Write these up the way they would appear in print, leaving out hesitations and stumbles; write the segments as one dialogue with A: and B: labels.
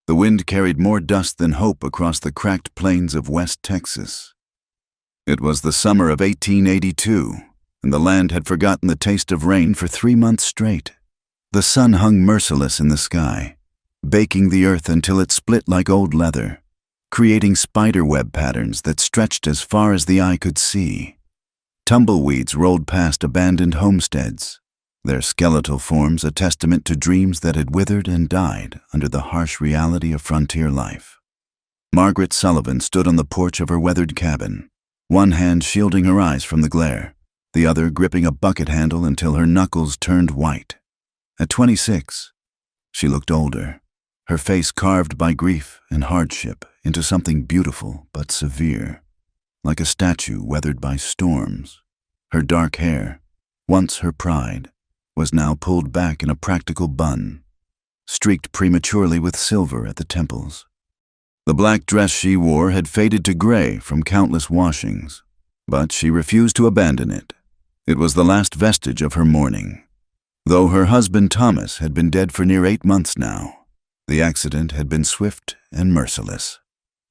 A: The wind carried more dust than hope across the cracked plains of West Texas. It was the summer of 1882, and the land had forgotten the taste of rain for 3 months straight. The sun hung merciless in the sky, baking the earth until it split like old leather, creating spiderweb patterns that stretched as far as the eye could see. Tumbleweeds rolled past abandoned homesteads, their skeletal forms a testament to dreams that had withered and died under the harsh reality of frontier life. Margaret Sullivan stood on the porch of her weathered cabin, one hand shielding her eyes from the glare, the other gripping a bucket handle until her knuckles turned white. At 26, she looked older, her face carved by grief and hardship into something beautiful but severe, like a statue weathered by storms. Her dark hair, once her pride, was now pulled back in a practical bun, streaked prematurely with silver at the temples. The black dress she wore had faded to gray from countless washings, but she refused to abandon it. It was the last vestige of her mourning. Though her husband Thomas had been dead for near 8 months now, the accident had been swift and merciless.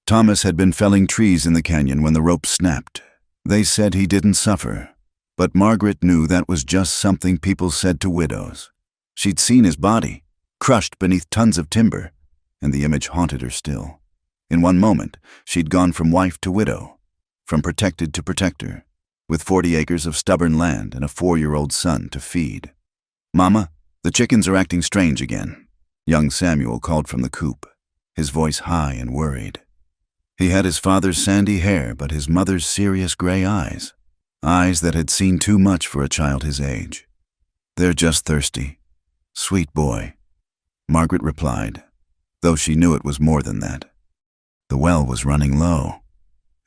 A: Thomas had been felling trees in the canyon when the rope snapped. They said he didn't suffer, but Margaret knew that was just something people said to widows. She'd seen his body, crushed beneath tons of timber, and the image haunted her still. In one moment, she'd gone from wife to widow, from protected to protector, with 40 acres of stubborn land and a 4-year-old son to feed. "Mama, the chickens are acting strange again," young Samuel called from the coop, his voice high and worried. He had his father's sandy hair but his mother's serious gray eyes, eyes that had seen too much for a child his age. "They're just thirsty. Sweet boy," Margaret replied, though she knew it was more than that. The well was running low,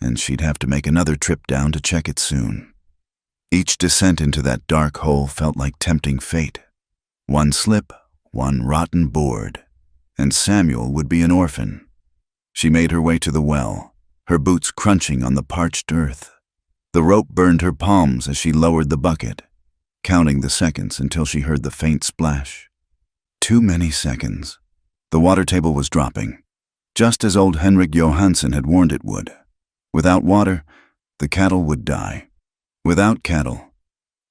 A: and she'd have to make another trip down to check it soon. Each descent into that dark hole felt like tempting fate. One slip, one rotten board, and Samuel would be an orphan. She made her way to the well, her boots crunching on the parched earth. The rope burned her palms as she lowered the bucket, counting the seconds until she heard the faint splash. Too many seconds. The water table was dropping, just as old Henrik Johansson had warned it would. Without water, the cattle would die. Without cattle,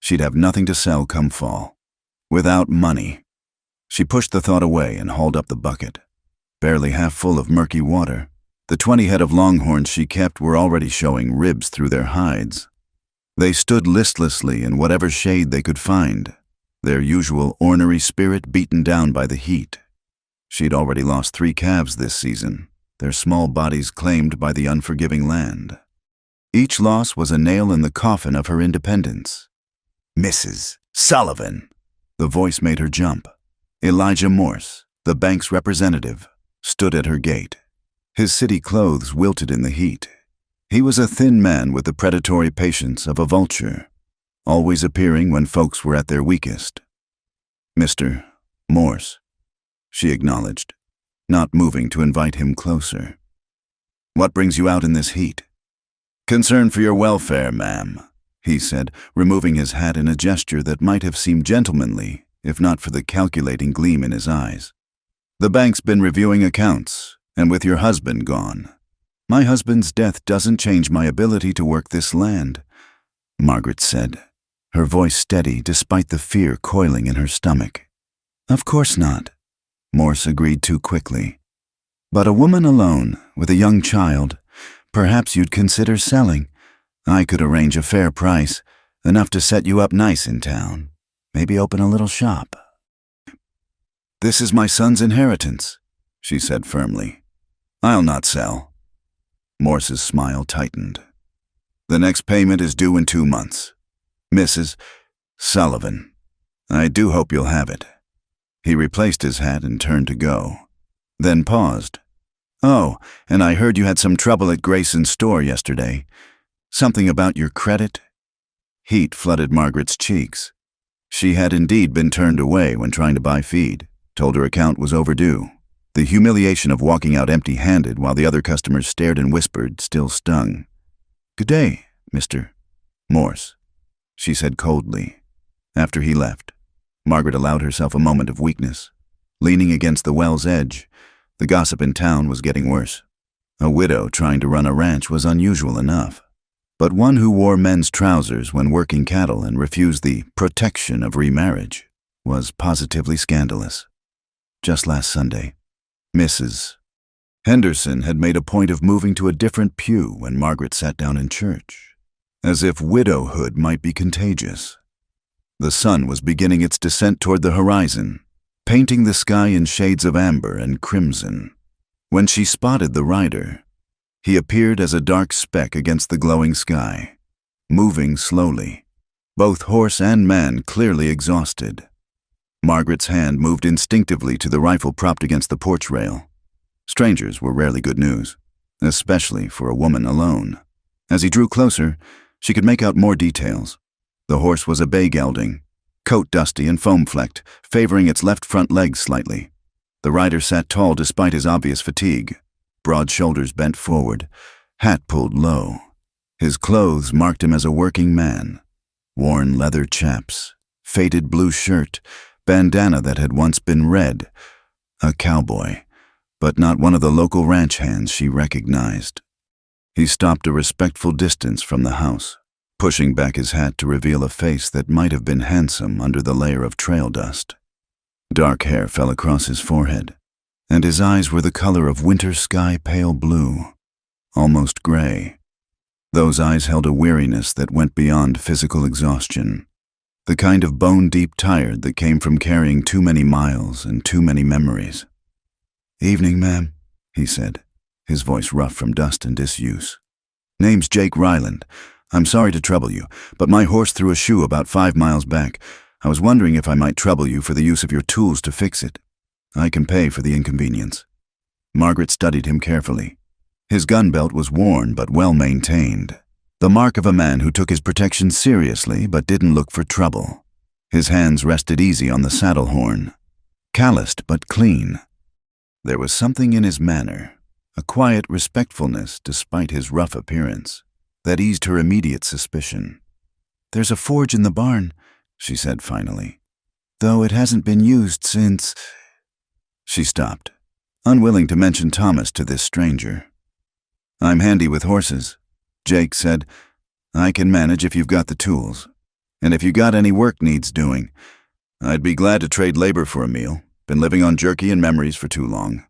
A: she'd have nothing to sell come fall. Without money. She pushed the thought away and hauled up the bucket. Barely half full of murky water, the 20 head of longhorns she kept were already showing ribs through their hides. They stood listlessly in whatever shade they could find, their usual ornery spirit beaten down by the heat. She'd already lost 3 calves this season, their small bodies claimed by the unforgiving land. Each loss was a nail in the coffin of her independence. "Mrs. Sullivan!" The voice made her jump. Elijah Morse, the bank's representative, stood at her gate. His city clothes wilted in the heat. He was a thin man with the predatory patience of a vulture, always appearing when folks were at their weakest. "Mr. Morse," she acknowledged, not moving to invite him closer. "What brings you out in this heat?" "Concern for your welfare, ma'am," he said, removing his hat in a gesture that might have seemed gentlemanly, if not for the calculating gleam in his eyes. "The bank's been reviewing accounts, and with your husband gone. My husband's death doesn't change my ability to work this land," Margaret said, her voice steady despite the fear coiling in her stomach. "Of course not," Morse agreed too quickly. "But a woman alone, with a young child, perhaps you'd consider selling. I could arrange a fair price, enough to set you up nice in town. Maybe open a little shop." "This is my son's inheritance," she said firmly. "I'll not sell." Morse's smile tightened. "The next payment is due in 2 months. Mrs. Sullivan, I do hope you'll have it." He replaced his hat and turned to go, then paused. "Oh, and I heard you had some trouble at Grayson's store yesterday. Something about your credit?" Heat flooded Margaret's cheeks. She had indeed been turned away when trying to buy feed, told her account was overdue. The humiliation of walking out empty-handed while the other customers stared and whispered still stung. "Good day, Mr. Morse," she said coldly. After he left, Margaret allowed herself a moment of weakness. Leaning against the well's edge, The gossip in town was getting worse. A widow trying to run a ranch was unusual enough, but one who wore men's trousers when working cattle and refused the protection of remarriage was positively scandalous. Just last Sunday, Mrs. Henderson had made a point of moving to a different pew when Margaret sat down in church, as if widowhood might be contagious. The sun was beginning its descent toward the horizon, painting the sky in shades of amber and crimson. When she spotted the rider, he appeared as a dark speck against the glowing sky, moving slowly, both horse and man clearly exhausted. Margaret's hand moved instinctively to the rifle propped against the porch rail. Strangers were rarely good news, especially for a woman alone. As he drew closer, she could make out more details. The horse was a bay gelding, coat dusty and foam-flecked, favoring its left front leg slightly. The rider sat tall despite his obvious fatigue, broad shoulders bent forward, hat pulled low. His clothes marked him as a working man. Worn leather chaps, faded blue shirt, bandana that had once been red. A cowboy, but not one of the local ranch hands she recognized. He stopped a respectful distance from the house, pushing back his hat to reveal a face that might have been handsome under the layer of trail dust. Dark hair fell across his forehead, and his eyes were the color of winter sky pale blue, almost gray. Those eyes held a weariness that went beyond physical exhaustion, the kind of bone-deep tired that came from carrying too many miles and too many memories. "Evening, ma'am," he said, his voice rough from dust and disuse. "Name's Jake Ryland. I'm sorry to trouble you, but my horse threw a shoe about 5 miles back. I was wondering if I might trouble you for the use of your tools to fix it. I can pay for the inconvenience." Margaret studied him carefully. His gun belt was worn but well maintained, the mark of a man who took his protection seriously but didn't look for trouble. His hands rested easy on the saddle horn, calloused but clean. There was something in his manner, a quiet respectfulness despite his rough appearance, that eased her immediate suspicion. "There's a forge in the barn," she said finally, "though it hasn't been used since—" She stopped, unwilling to mention Thomas to this stranger. "I'm handy with horses," Jake said. "I can manage if you've got the tools. And if you got any work needs doing, I'd be glad to trade labor for a meal. Been living on jerky and memories for too long."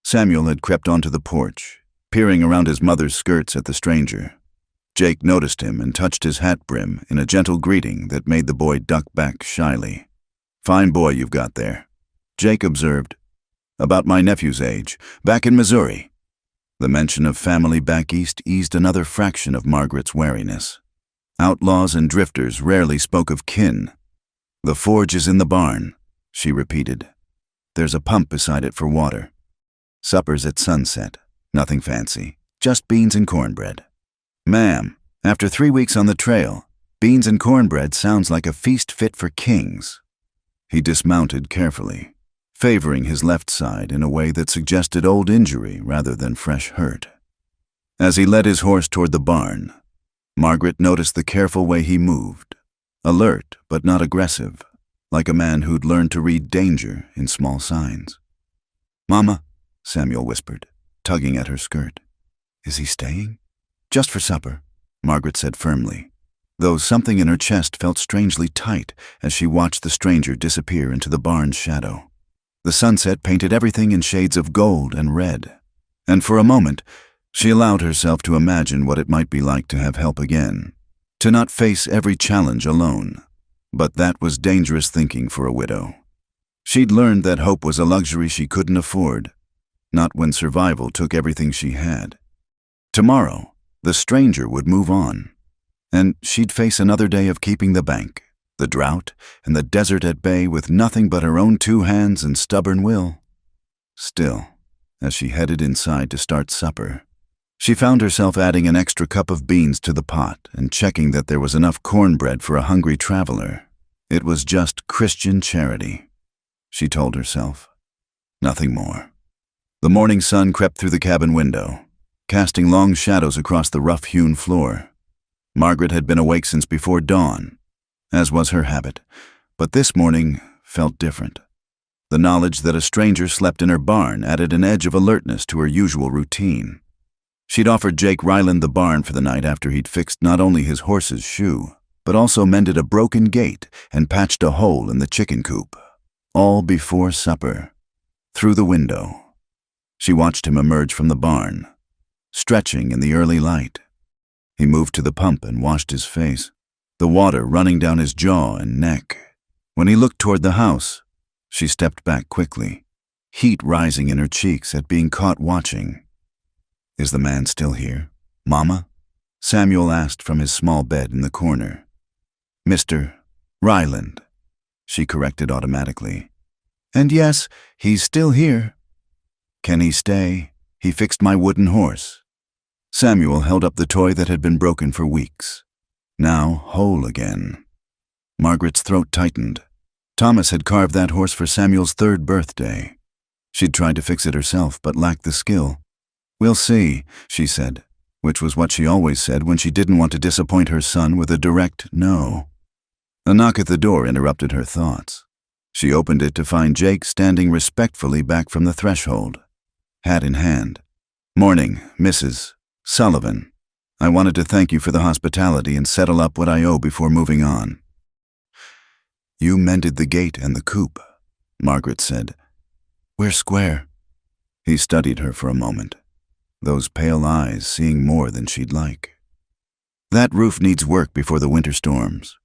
A: Samuel had crept onto the porch, peering around his mother's skirts at the stranger. Jake noticed him and touched his hat brim in a gentle greeting that made the boy duck back shyly. "Fine boy you've got there," Jake observed. "About my nephew's age, back in Missouri." The mention of family back east eased another fraction of Margaret's wariness. Outlaws and drifters rarely spoke of kin. "The forge is in the barn," she repeated. "There's a pump beside it for water. Supper's at sunset. Nothing fancy. Just beans and cornbread." "Ma'am, after 3 weeks on the trail, beans and cornbread sounds like a feast fit for kings." He dismounted carefully, favoring his left side in a way that suggested old injury rather than fresh hurt. As he led his horse toward the barn, Margaret noticed the careful way he moved, alert but not aggressive, like a man who'd learned to read danger in small signs. "Mama," Samuel whispered, tugging at her skirt. "Is he staying?" "Just for supper," Margaret said firmly, though something in her chest felt strangely tight as she watched the stranger disappear into the barn's shadow. The sunset painted everything in shades of gold and red, and for a moment she allowed herself to imagine what it might be like to have help again, to not face every challenge alone. But that was dangerous thinking for a widow. She'd learned that hope was a luxury she couldn't afford, not when survival took everything she had. Tomorrow, the stranger would move on, and she'd face another day of keeping the bank, the drought, and the desert at bay with nothing but her own 2 hands and stubborn will. Still, as she headed inside to start supper, she found herself adding an extra cup of beans to the pot and checking that there was enough cornbread for a hungry traveler. It was just Christian charity, she told herself. Nothing more. The morning sun crept through the cabin window, casting long shadows across the rough-hewn floor. Margaret had been awake since before dawn, as was her habit, but this morning felt different. The knowledge that a stranger slept in her barn added an edge of alertness to her usual routine. She'd offered Jake Ryland the barn for the night after he'd fixed not only his horse's shoe, but also mended a broken gate and patched a hole in the chicken coop. All before supper. Through the window, she watched him emerge from the barn, stretching in the early light. He moved to the pump and washed his face, the water running down his jaw and neck. When he looked toward the house, she stepped back quickly, heat rising in her cheeks at being caught watching. "Is the man still here, Mama?" Samuel asked from his small bed in the corner. "Mr. Ryland," she corrected automatically. "And yes, he's still here." "Can he stay? He fixed my wooden horse." Samuel held up the toy that had been broken for weeks, now whole again. Margaret's throat tightened. Thomas had carved that horse for Samuel's 3rd birthday. She'd tried to fix it herself, but lacked the skill. "We'll see," she said, which was what she always said when she didn't want to disappoint her son with a direct no. A knock at the door interrupted her thoughts. She opened it to find Jake standing respectfully back from the threshold, hat in hand. "Morning, Mrs. Sullivan. I wanted to thank you for the hospitality and settle up what I owe before moving on." "You mended the gate and the coop," Margaret said. "We're square." He studied her for a moment, those pale eyes seeing more than she'd like. "That roof needs work before the winter storms.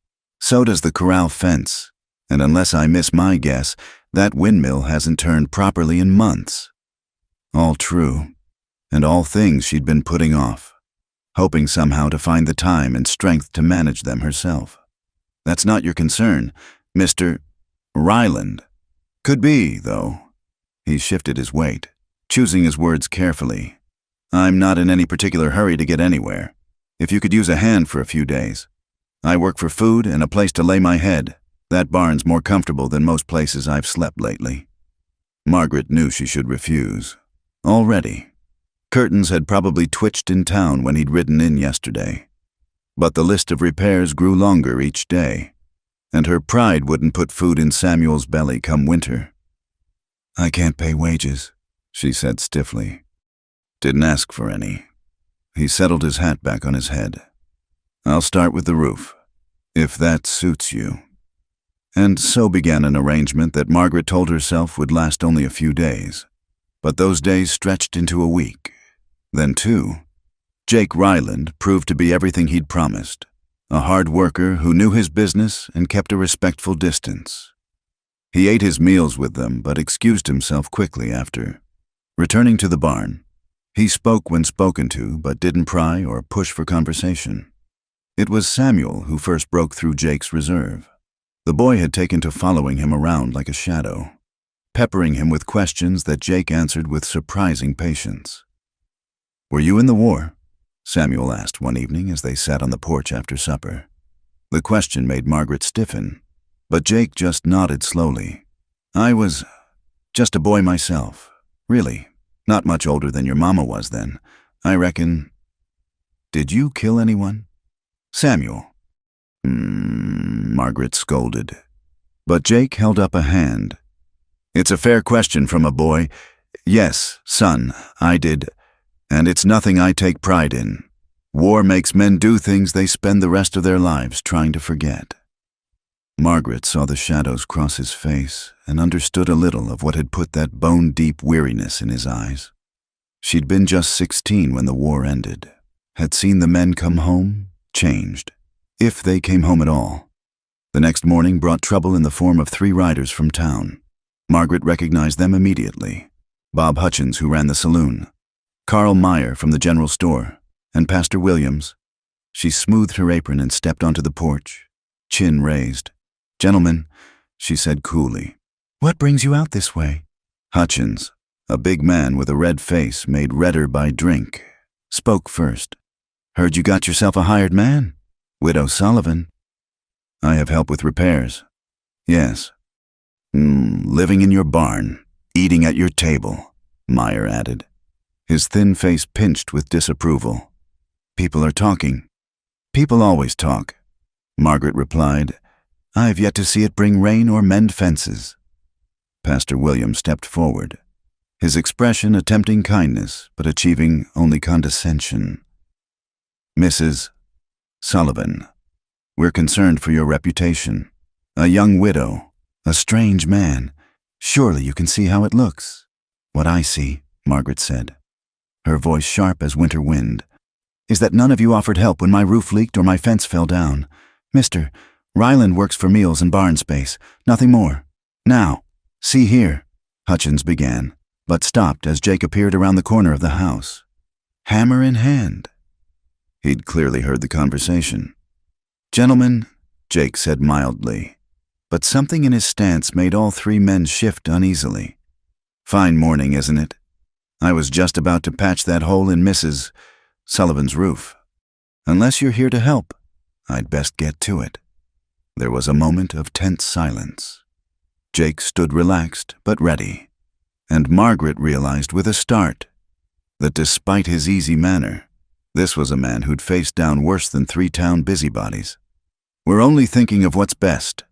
A: So does the corral fence, and unless I miss my guess, that windmill hasn't turned properly in months." All true, and all things she'd been putting off, hoping somehow to find the time and strength to manage them herself. "That's not your concern, Mr. Ryland." "Could be, though." He shifted his weight, choosing his words carefully. "I'm not in any particular hurry to get anywhere. If you could use a hand for a few days. I work for food and a place to lay my head. That barn's more comfortable than most places I've slept lately." Margaret knew she should refuse. Already. Curtains had probably twitched in town when he'd ridden in yesterday. But the list of repairs grew longer each day, and her pride wouldn't put food in Samuel's belly come winter. "I can't pay wages," she said stiffly. "Didn't ask for any." He settled his hat back on his head. "I'll start with the roof, if that suits you." And so began an arrangement that Margaret told herself would last only a few days. But those days stretched into a week, then 2. Jake Ryland proved to be everything he'd promised, a hard worker who knew his business and kept a respectful distance. He ate his meals with them but excused himself quickly after. Returning to the barn, he spoke when spoken to but didn't pry or push for conversation. It was Samuel who first broke through Jake's reserve. The boy had taken to following him around like a shadow, peppering him with questions that Jake answered with surprising patience. "Were you in the war?" Samuel asked one evening as they sat on the porch after supper. The question made Margaret stiffen, but Jake just nodded slowly. "I was just a boy myself. Really, not much older than your mama was then. I reckon." "Did you kill anyone?" "Samuel." Margaret scolded. But Jake held up a hand. "It's a fair question from a boy. Yes, son, I did. And it's nothing I take pride in. War makes men do things they spend the rest of their lives trying to forget." Margaret saw the shadows cross his face and understood a little of what had put that bone-deep weariness in his eyes. She'd been just 16 when the war ended, had seen the men come home, changed, if they came home at all. The next morning brought trouble in the form of 3 riders from town. Margaret recognized them immediately. Bob Hutchins, who ran the saloon, Carl Meyer from the general store, and Pastor Williams. She smoothed her apron and stepped onto the porch, chin raised. "Gentlemen," she said coolly, "what brings you out this way?" Hutchins, a big man with a red face made redder by drink, spoke first. "Heard you got yourself a hired man, Widow Sullivan." "I have help with repairs." "Yes." Living in your barn, eating at your table," Meyer added, his thin face pinched with disapproval. "People are talking." "People always talk," Margaret replied. "I've yet to see it bring rain or mend fences." Pastor William stepped forward, his expression attempting kindness but achieving only condescension. "Mrs. Sullivan, we're concerned for your reputation. A young widow, a strange man. Surely you can see how it looks." "What I see," Margaret said, her voice sharp as winter wind, "is that none of you offered help when my roof leaked or my fence fell down. Mr. Ryland works for meals and barn space, nothing more. Now, see here," Hutchins began, but stopped as Jake appeared around the corner of the house, hammer in hand. He'd clearly heard the conversation. "Gentlemen," Jake said mildly, but something in his stance made all three men shift uneasily. "Fine morning, isn't it? I was just about to patch that hole in Mrs. Sullivan's roof. Unless you're here to help, I'd best get to it." There was a moment of tense silence. Jake stood relaxed but ready, and Margaret realized with a start that despite his easy manner, this was a man who'd faced down worse than 3 town busybodies. "We're only thinking of what's best,"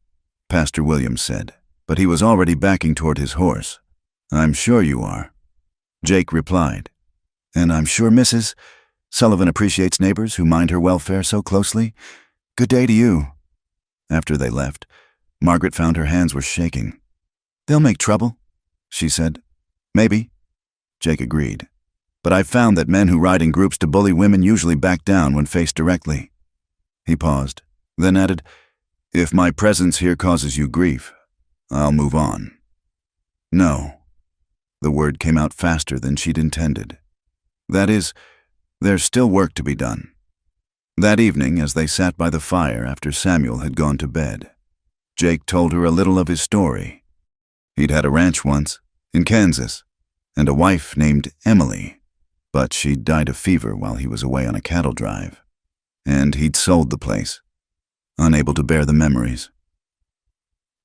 A: Pastor Williams said, but he was already backing toward his horse. "I'm sure you are," Jake replied. "And I'm sure Mrs. Sullivan appreciates neighbors who mind her welfare so closely. Good day to you." After they left, Margaret found her hands were shaking. "They'll make trouble," she said. "Maybe," Jake agreed. "But I've found that men who ride in groups to bully women usually back down when faced directly." He paused, then added, "If my presence here causes you grief, I'll move on." "No." The word came out faster than she'd intended. "That is, there's still work to be done." That evening, as they sat by the fire after Samuel had gone to bed, Jake told her a little of his story. He'd had a ranch once, in Kansas, and a wife named Emily, but she'd died of fever while he was away on a cattle drive, and he'd sold the place, unable to bear the memories.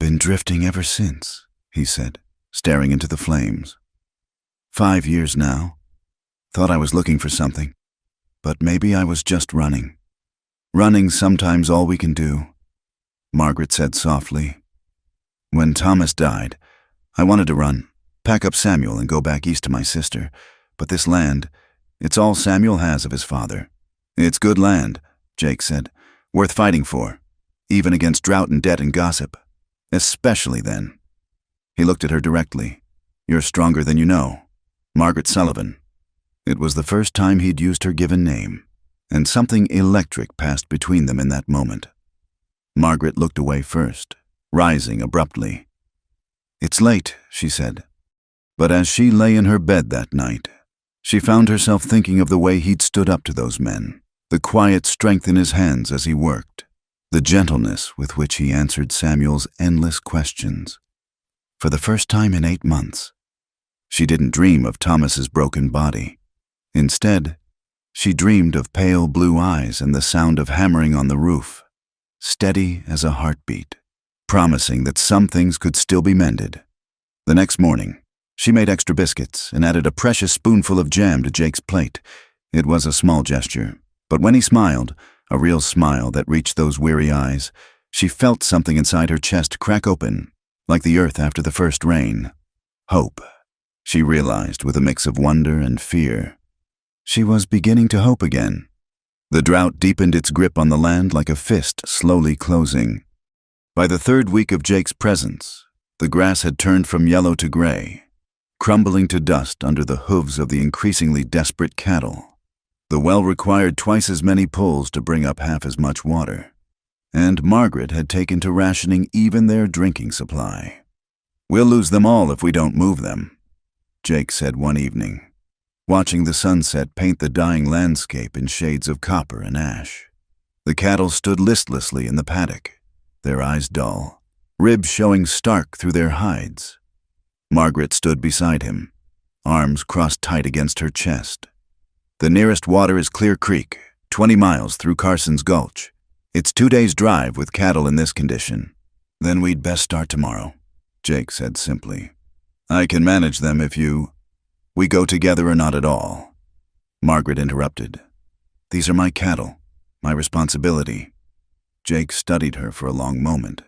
A: "Been drifting ever since," he said, staring into the flames. 5 years now. Thought I was looking for something, but maybe I was just running. Running's sometimes all we can do," Margaret said softly. "When Thomas died, I wanted to run, pack up Samuel and go back east to my sister, but this land, it's all Samuel has of his father. It's good land," Jake said, "worth fighting for, even against drought and debt and gossip. Especially then." He looked at her directly. "You're stronger than you know. Margaret Sullivan." It was the first time he'd used her given name, and something electric passed between them in that moment. Margaret looked away first, rising abruptly. "It's late," she said. But as she lay in her bed that night, she found herself thinking of the way he'd stood up to those men, the quiet strength in his hands as he worked, the gentleness with which he answered Samuel's endless questions. For the first time in 8 months, she didn't dream of Thomas's broken body. Instead, she dreamed of pale blue eyes and the sound of hammering on the roof, steady as a heartbeat, promising that some things could still be mended. The next morning, she made extra biscuits and added a precious spoonful of jam to Jake's plate. It was a small gesture, but when he smiled, a real smile that reached those weary eyes, she felt something inside her chest crack open, like the earth after the first rain. Hope, she realized with a mix of wonder and fear. She was beginning to hope again. The drought deepened its grip on the land like a fist slowly closing. By the 3rd week of Jake's presence, the grass had turned from yellow to gray, crumbling to dust under the hooves of the increasingly desperate cattle. The well required twice as many pulls to bring up half as much water, and Margaret had taken to rationing even their drinking supply. "We'll lose them all if we don't move them," Jake said one evening, watching the sunset paint the dying landscape in shades of copper and ash. The cattle stood listlessly in the paddock, their eyes dull, ribs showing stark through their hides. Margaret stood beside him, arms crossed tight against her chest. "The nearest water is Clear Creek, 20 miles through Carson's Gulch. It's 2 days' drive with cattle in this condition." "Then we'd best start tomorrow," Jake said simply. "I can manage them if we go together or not at all." Margaret interrupted. "These are my cattle, my responsibility." Jake studied her for a long moment,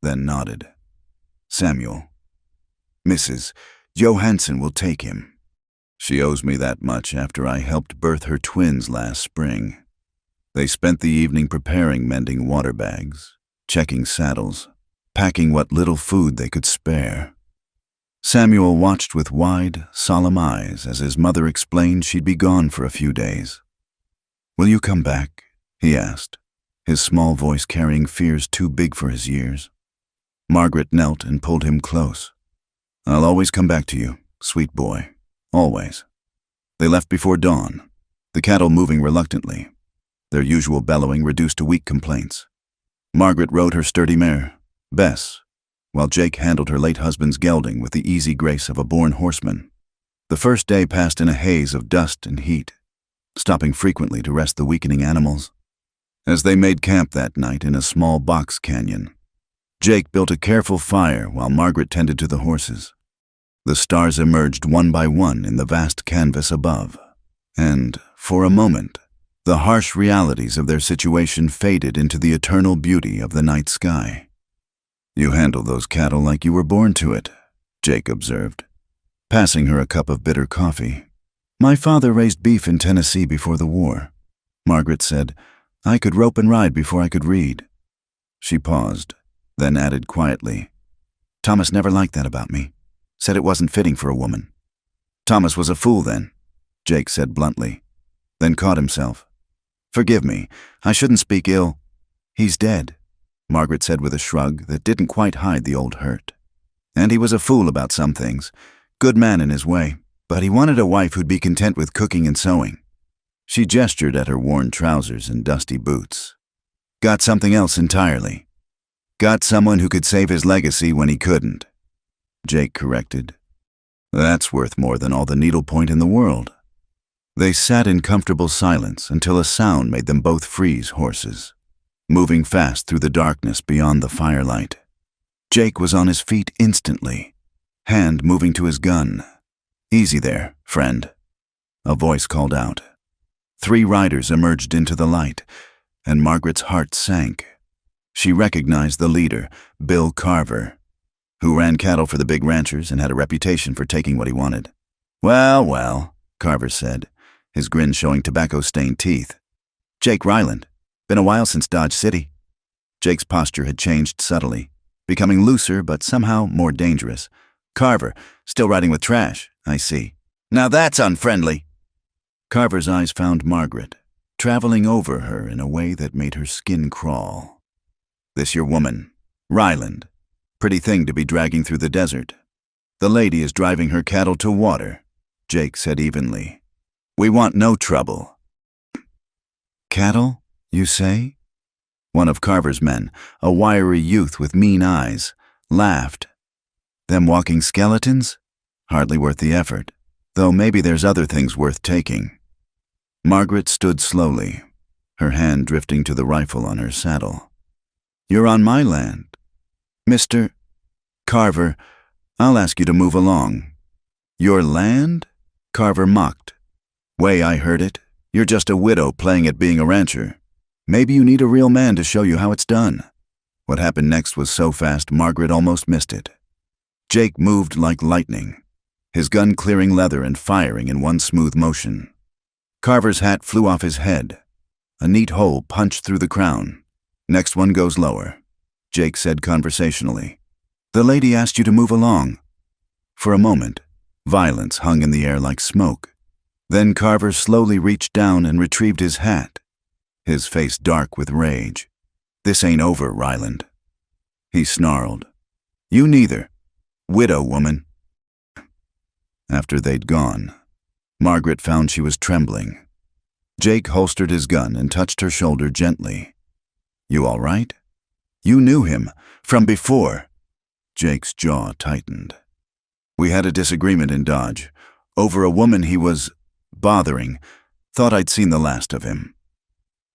A: then nodded. "Samuel, Mrs. Johansson will take him. She owes me that much after I helped birth her twins last spring. They spent the evening preparing mending water bags, checking saddles, packing what little food they could spare. Samuel watched with wide, solemn eyes as his mother explained she'd be gone for a few days. "Will you come back?" he asked, his small voice carrying fears too big for his years. Margaret knelt and pulled him close. "I'll always come back to you, sweet boy, always." They left before dawn, the cattle moving reluctantly, their usual bellowing reduced to weak complaints. Margaret rode her sturdy mare, Bess, while Jake handled her late husband's gelding with the easy grace of a born horseman. The first day passed in a haze of dust and heat, stopping frequently to rest the weakening animals. As they made camp that night in a small box canyon, Jake built a careful fire while Margaret tended to the horses. The stars emerged one by one in the vast canvas above, and, for a moment, the harsh realities of their situation faded into the eternal beauty of the night sky. "You handle those cattle like you were born to it," Jake observed, passing her a cup of bitter coffee. "My father raised beef in Tennessee before the war," Margaret said. "I could rope and ride before I could read." She paused, then added quietly, "Thomas never liked that about me. Said it wasn't fitting for a woman." "Thomas was a fool then," Jake said bluntly, then caught himself. "Forgive me, I shouldn't speak ill." "He's dead," Margaret said with a shrug that didn't quite hide the old hurt. "And he was a fool about some things. Good man in his way, but he wanted a wife who'd be content with cooking and sewing." She gestured at her worn trousers and dusty boots. "Got something else entirely. Got someone who could save his legacy when he couldn't," Jake corrected. "That's worth more than all the needlepoint in the world." They sat in comfortable silence until a sound made them both freeze horses, moving fast through the darkness beyond the firelight. Jake was on his feet instantly, hand moving to his gun. "Easy there, friend," a voice called out. 3 riders emerged into the light, and Margaret's heart sank. She recognized the leader, Bill Carver, who ran cattle for the big ranchers and had a reputation for taking what he wanted. "Well, well," Carver said, his grin showing tobacco-stained teeth. "Jake Ryland. Been a while since Dodge City." Jake's posture had changed subtly, becoming looser but somehow more dangerous. "Carver, still riding with trash, I see. Now that's unfriendly." Carver's eyes found Margaret, traveling over her in a way that made her skin crawl. "This your woman, Ryland. Pretty thing to be dragging through the desert." "The lady is driving her cattle to water," Jake said evenly. "We want no trouble." "Cattle, you say?" One of Carver's men, a wiry youth with mean eyes, laughed. "Them walking skeletons? Hardly worth the effort, though maybe there's other things worth taking." Margaret stood slowly, her hand drifting to the rifle on her saddle. "You're on my land. Mr. Carver, I'll ask you to move along." "Your land?" Carver mocked. "Way I heard it, you're just a widow playing at being a rancher. Maybe you need a real man to show you how it's done." What happened next was so fast Margaret almost missed it. Jake moved like lightning, his gun clearing leather and firing in one smooth motion. Carver's hat flew off his head. A neat hole punched through the crown. "Next one goes lower," Jake said conversationally. "The lady asked you to move along." For a moment, violence hung in the air like smoke. Then Carver slowly reached down and retrieved his hat, his face dark with rage. "This ain't over, Ryland." He snarled. "You neither, widow woman." After they'd gone, Margaret found she was trembling. Jake holstered his gun and touched her shoulder gently. "You all right? You knew him from before." Jake's jaw tightened. "We had a disagreement in Dodge over a woman he was bothering. Thought I'd seen the last of him."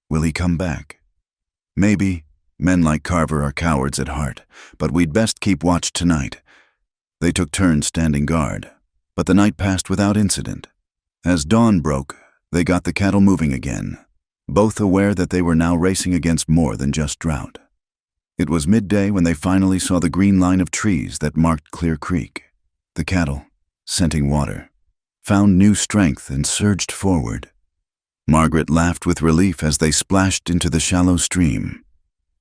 A: "Will he come back?" "Maybe. Men like Carver are cowards at heart, but we'd best keep watch tonight." They took turns standing guard, but the night passed without incident. As dawn broke, they got the cattle moving again, both aware that they were now racing against more than just drought. It was midday when they finally saw the green line of trees that marked Clear Creek. The cattle, scenting water, found new strength and surged forward. Margaret laughed with relief as they splashed into the shallow stream,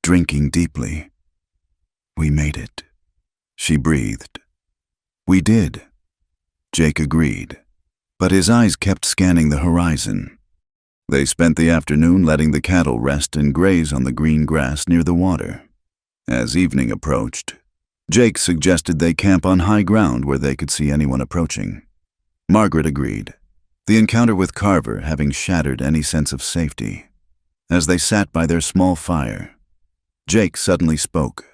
A: drinking deeply. "We made it," she breathed. "We did," Jake agreed, but his eyes kept scanning the horizon. They spent the afternoon letting the cattle rest and graze on the green grass near the water. As evening approached, Jake suggested they camp on high ground where they could see anyone approaching. Margaret agreed, the encounter with Carver having shattered any sense of safety. As they sat by their small fire, Jake suddenly spoke.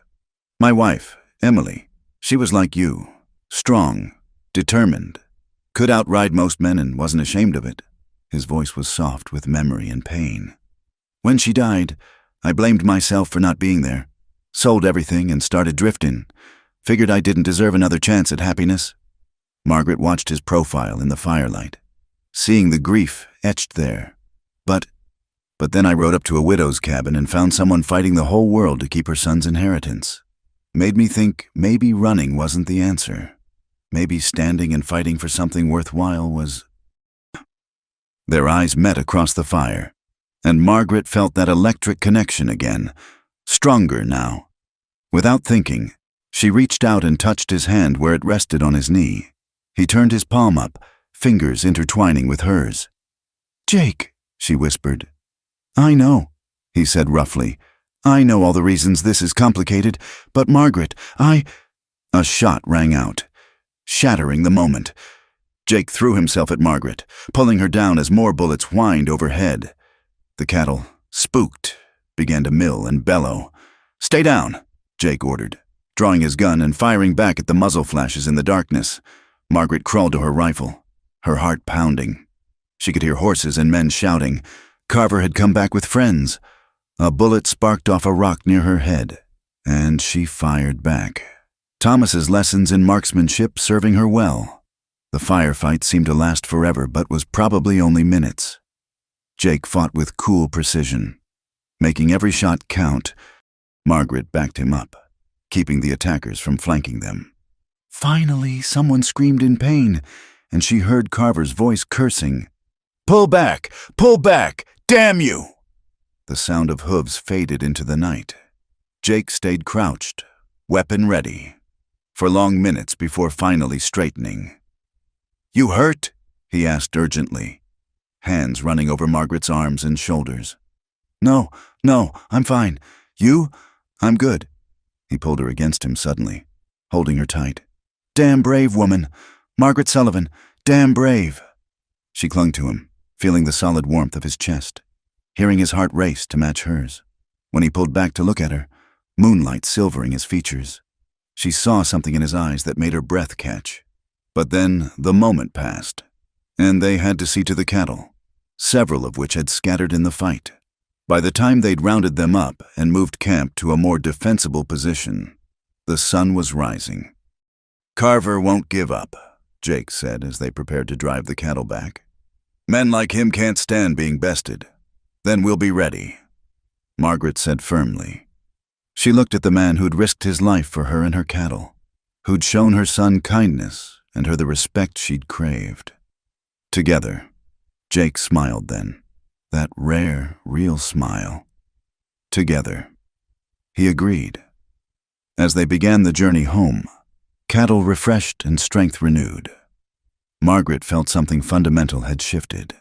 A: "My wife, Emily, she was like you, strong, determined, could outride most men and wasn't ashamed of it." His voice was soft with memory and pain. "When she died, I blamed myself for not being there. Sold everything and started drifting. Figured I didn't deserve another chance at happiness." Margaret watched his profile in the firelight, seeing the grief etched there. But then I rode up to a widow's cabin and found someone fighting the whole world to keep her son's inheritance. Made me think maybe running wasn't the answer. Maybe standing and fighting for something worthwhile was... Their eyes met across the fire, and Margaret felt that electric connection again, stronger now. Without thinking, she reached out and touched his hand where it rested on his knee. He turned his palm up, fingers intertwining with hers. "Jake," she whispered. "I know," he said roughly. "I know all the reasons this is complicated, but Margaret, A shot rang out, shattering the moment. Jake threw himself at Margaret, pulling her down as more bullets whined overhead. The cattle, spooked, began to mill and bellow. "Stay down," Jake ordered, drawing his gun and firing back at the muzzle flashes in the darkness. Margaret crawled to her rifle, her heart pounding. She could hear horses and men shouting. Carver had come back with friends. A bullet sparked off a rock near her head, and she fired back. Thomas's lessons in marksmanship serving her well. The firefight seemed to last forever, but was probably only minutes. Jake fought with cool precision, making every shot count. Margaret backed him up, keeping the attackers from flanking them. Finally, someone screamed in pain, and she heard Carver's voice cursing. "Pull back! Pull back! Damn you!" The sound of hooves faded into the night. Jake stayed crouched, weapon ready, for long minutes before finally straightening. "You hurt?" he asked urgently, hands running over Margaret's arms and shoulders. No, I'm fine. You? I'm good." He pulled her against him suddenly, holding her tight. "Damn brave woman. Margaret Sullivan. Damn brave." She clung to him, feeling the solid warmth of his chest, hearing his heart race to match hers. When he pulled back to look at her, moonlight silvering his features, she saw something in his eyes that made her breath catch. But then the moment passed, and they had to see to the cattle, several of which had scattered in the fight. By the time they'd rounded them up and moved camp to a more defensible position, the sun was rising. "Carver won't give up," Jake said as they prepared to drive the cattle back. "Men like him can't stand being bested. Then we'll be ready," Margaret said firmly. She looked at the man who'd risked his life for her and her cattle, who'd shown her son kindness and her the respect she'd craved. Together, Jake smiled then, that rare, real smile. Together. He agreed. As they began the journey home, cattle refreshed and strength renewed, Margaret felt something fundamental had shifted.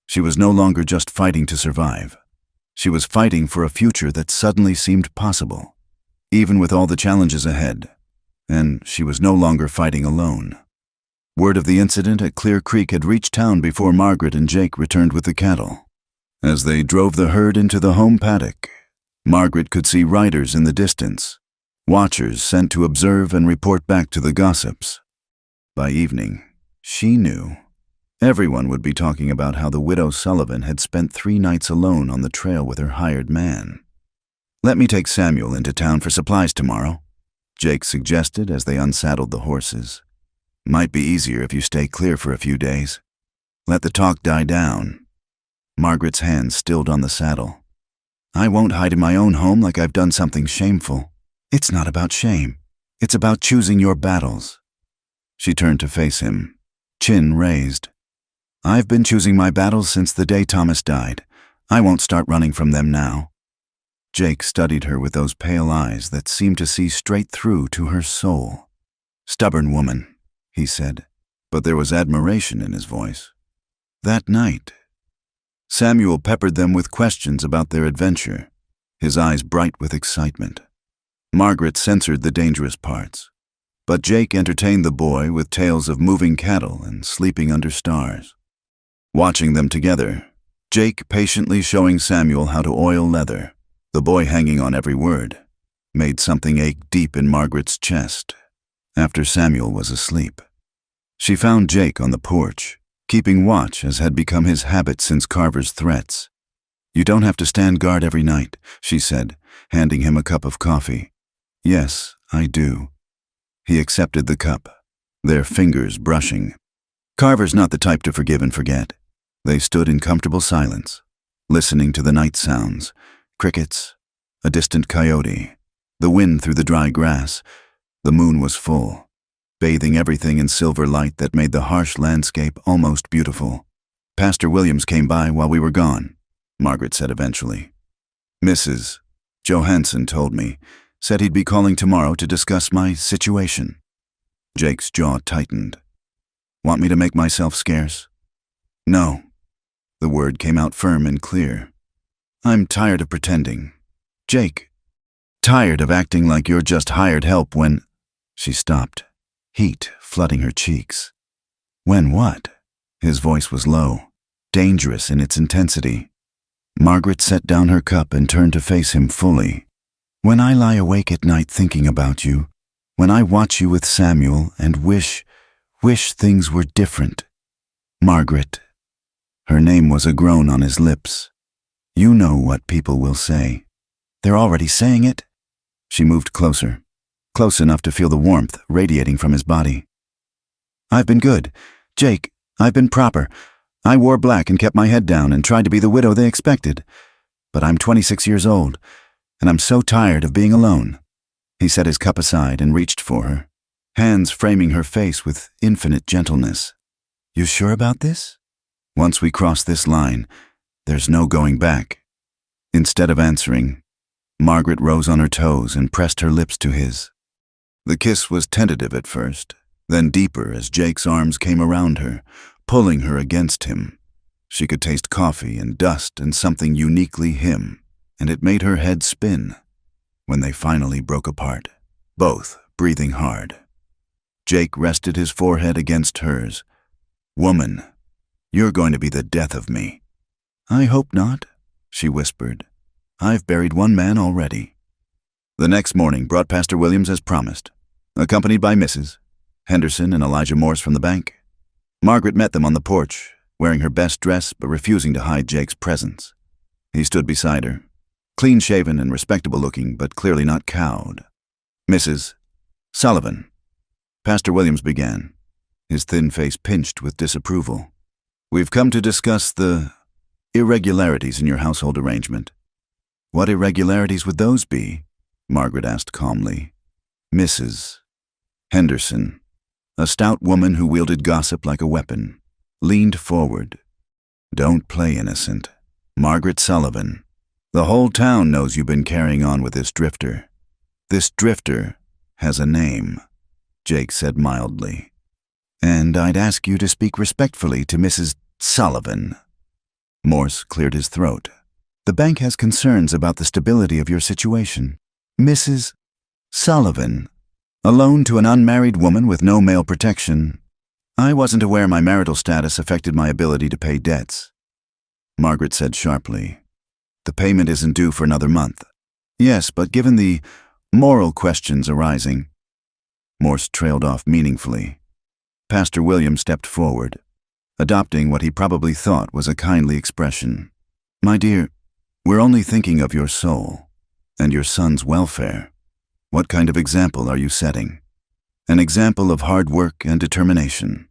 A: She was no longer just fighting to survive. She was fighting for a future that suddenly seemed possible, even with all the challenges ahead, and she was no longer fighting alone. Word of the incident at Clear Creek had reached town before Margaret and Jake returned with the cattle. As they drove the herd into the home paddock, Margaret could see riders in the distance, watchers sent to observe and report back to the gossips. By evening, she knew everyone would be talking about how the widow Sullivan had spent 3 nights alone on the trail with her hired man. "Let me take Samuel into town for supplies tomorrow," Jake suggested as they unsaddled the horses. "Might be easier if you stay clear for a few days. Let the talk die down." Margaret's hands stilled on the saddle. "I won't hide in my own home like I've done something shameful. It's not about shame. It's about choosing your battles." She turned to face him, chin raised. "I've been choosing my battles since the day Thomas died. I won't start running from them now." Jake studied her with those pale eyes that seemed to see straight through to her soul. "Stubborn woman," he said, but there was admiration in his voice. That night, Samuel peppered them with questions about their adventure, his eyes bright with excitement. Margaret censored the dangerous parts, but Jake entertained the boy with tales of moving cattle and sleeping under stars. Watching them together, Jake patiently showing Samuel how to oil leather, the boy hanging on every word, made something ache deep in Margaret's chest. After Samuel was asleep, she found Jake on the porch, keeping watch as had become his habit since Carver's threats. "You don't have to stand guard every night," she said, handing him a cup of coffee. "Yes, I do." He accepted the cup, their fingers brushing. Carver's not the type to forgive and forget. They stood in comfortable silence, listening to the night sounds, crickets, a distant coyote, the wind through the dry grass. The moon was full, bathing everything in silver light that made the harsh landscape almost beautiful. "Pastor Williams came by while we were gone," Margaret said eventually. "Mrs. Johansson told me, said he'd be calling tomorrow to discuss my situation." Jake's jaw tightened. "Want me to make myself scarce?" "No." The word came out firm and clear. "I'm tired of pretending. Jake, tired of acting like you're just hired help when—" She stopped, heat flooding her cheeks. "When what?" His voice was low, dangerous in its intensity. Margaret set down her cup and turned to face him fully. "When I lie awake at night thinking about you, when I watch you with Samuel and wish things were different. Margaret." Her name was a groan on his lips. "You know what people will say." "They're already saying it." She moved closer, close enough to feel the warmth radiating from his body. "I've been good. Jake, I've been proper. I wore black and kept my head down and tried to be the widow they expected. But I'm 26 years old, and I'm so tired of being alone." He set his cup aside and reached for her, hands framing her face with infinite gentleness. "You sure about this? Once we cross this line, there's no going back." Instead of answering, Margaret rose on her toes and pressed her lips to his. The kiss was tentative at first, then deeper as Jake's arms came around her, pulling her against him. She could taste coffee and dust and something uniquely him, and it made her head spin. When they finally broke apart, both breathing hard, Jake rested his forehead against hers. "Woman, you're going to be the death of me." "I hope not," she whispered. "I've buried one man already." The next morning brought Pastor Williams as promised, accompanied by Mrs. Henderson and Elijah Morse from the bank. Margaret met them on the porch, wearing her best dress but refusing to hide Jake's presence. He stood beside her, clean-shaven and respectable-looking, but clearly not cowed. "Mrs. Sullivan," Pastor Williams began, his thin face pinched with disapproval. "We've come to discuss the irregularities in your household arrangement." "What irregularities would those be?" Margaret asked calmly. Mrs. Henderson, a stout woman who wielded gossip like a weapon, leaned forward. "Don't play innocent. Margaret Sullivan, the whole town knows you've been carrying on with this drifter. This drifter has a name," Jake said mildly. "And I'd ask you to speak respectfully to Mrs. Sullivan." Morse cleared his throat. "The bank has concerns about the stability of your situation. Mrs. Sullivan, alone to an unmarried woman with no male protection. I wasn't aware my marital status affected my ability to pay debts." Margaret said sharply, "The payment isn't due for another month." "Yes, but given the moral questions arising." Morse trailed off meaningfully. Pastor Williams stepped forward, adopting what he probably thought was a kindly expression. "My dear, we're only thinking of your soul and your son's welfare. What kind of example are you setting?" "An example of hard work and determination."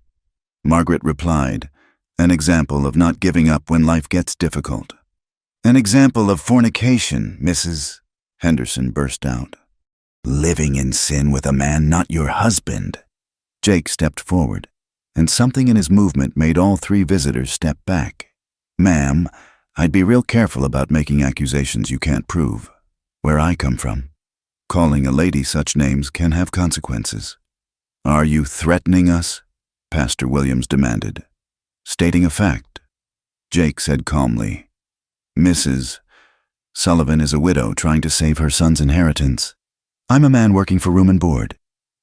A: Margaret replied, "An example of not giving up when life gets difficult." "An example of fornication," Mrs. Henderson burst out. "Living in sin with a man not your husband." Jake stepped forward, and something in his movement made all three visitors step back. "Ma'am, I'd be real careful about making accusations you can't prove. Where I come from, calling a lady such names can have consequences." "Are you threatening us?" Pastor Williams demanded. "Stating a fact," Jake said calmly. "Mrs. Sullivan is a widow trying to save her son's inheritance. I'm a man working for room and board.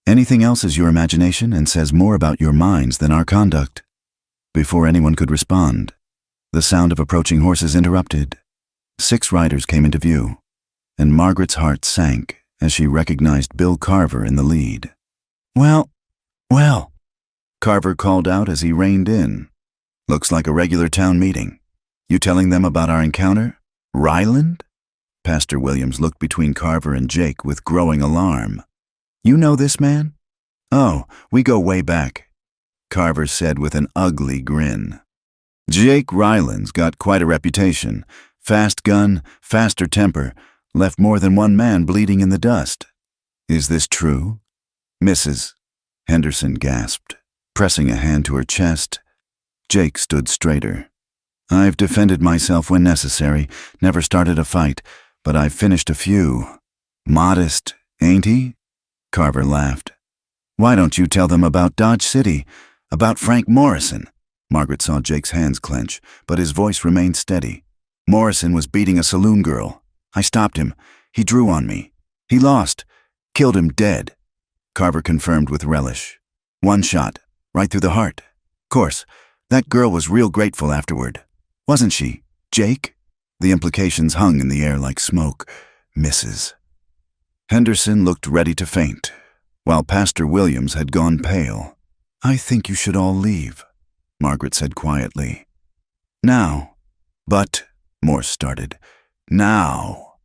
A: Anything else is your imagination and says more about your minds than our conduct." Before anyone could respond, the sound of approaching horses interrupted. 6 riders came into view, and Margaret's heart sank as she recognized Bill Carver in the lead. Well, Carver called out as he reined in. "Looks like a regular town meeting. You telling them about our encounter? Ryland?" Pastor Williams looked between Carver and Jake with growing alarm. "You know this man?" "Oh, we go way back," Carver said with an ugly grin. "Jake Ryland's got quite a reputation. Fast gun, faster temper, left more than one man bleeding in the dust." "Is this true?" "Mrs." Henderson gasped, pressing a hand to her chest. Jake stood straighter. "I've defended myself when necessary, never started a fight, but I've finished a few." "Modest, ain't he?" Carver laughed. "Why don't you tell them about Dodge City, about Frank Morrison?" Margaret saw Jake's hands clench, but his voice remained steady. "Morrison was beating a saloon girl. I stopped him. He drew on me. He lost. Killed him dead." Carver confirmed with relish. "One shot, right through the heart. Course, that girl was real grateful afterward. Wasn't she, Jake?" The implications hung in the air like smoke. "Mrs." Henderson looked ready to faint, while Pastor Williams had gone pale. "I think you should all leave," Margaret said quietly. "Now." "But," Morse started. "Now."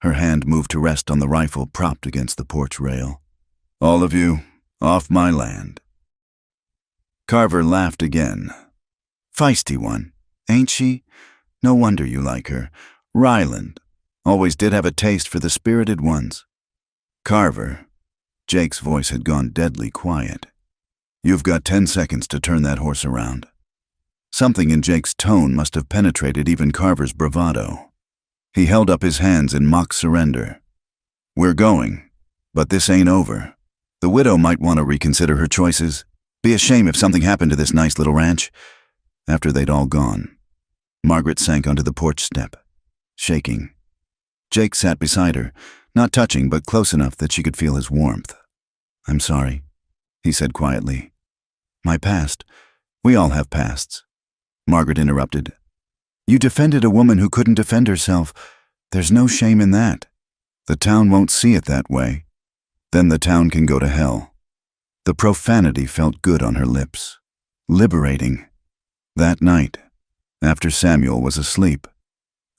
A: Her hand moved to rest on the rifle propped against the porch rail. "All of you, off my land." Carver laughed again. "Feisty one, ain't she? No wonder you like her. Ryland. Always did have a taste for the spirited ones." "Carver." Jake's voice had gone deadly quiet. "You've got 10 seconds to turn that horse around." Something in Jake's tone must have penetrated even Carver's bravado. He held up his hands in mock surrender. "We're going, but this ain't over. The widow might want to reconsider her choices. Be a shame if something happened to this nice little ranch." After they'd all gone, Margaret sank onto the porch step, shaking. Jake sat beside her, not touching but close enough that she could feel his warmth. "I'm sorry," he said quietly. "My past. We all have pasts." Margaret interrupted. "You defended a woman who couldn't defend herself. There's no shame in that. The town won't see it that way. Then the town can go to hell." The profanity felt good on her lips. Liberating. That night, after Samuel was asleep,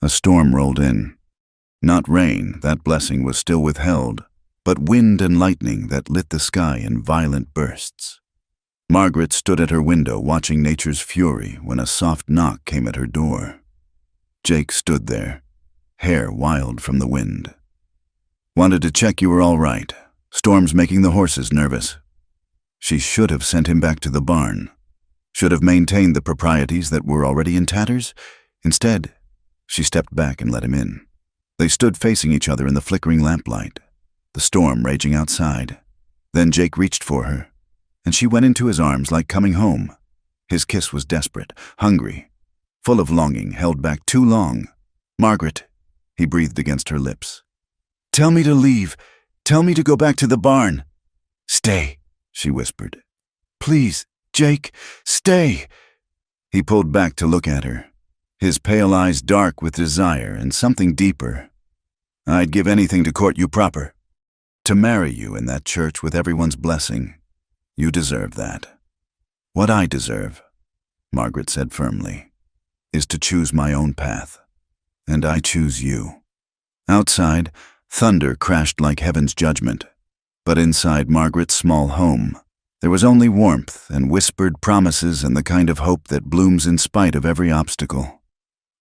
A: a storm rolled in. Not rain, that blessing was still withheld, but wind and lightning that lit the sky in violent bursts. Margaret stood at her window watching nature's fury when a soft knock came at her door. Jake stood there, hair wild from the wind. "Wanted to check you were all right. Storm's making the horses nervous." She should have sent him back to the barn. Should have maintained the proprieties that were already in tatters. Instead, she stepped back and let him in. They stood facing each other in the flickering lamplight, the storm raging outside. Then Jake reached for her, and she went into his arms like coming home. His kiss was desperate, hungry, full of longing held back too long. "Margaret," he breathed against her lips. "Tell me to leave. Tell me to go back to the barn." "Stay," she whispered. "Please, Jake, stay." He pulled back to look at her, his pale eyes dark with desire and something deeper. "I'd give anything to court you proper. To marry you in that church with everyone's blessing. You deserve that. What I deserve," Margaret said firmly, "is to choose my own path. And I choose you." Outside, thunder crashed like heaven's judgment. But inside Margaret's small home, there was only warmth and whispered promises and the kind of hope that blooms in spite of every obstacle.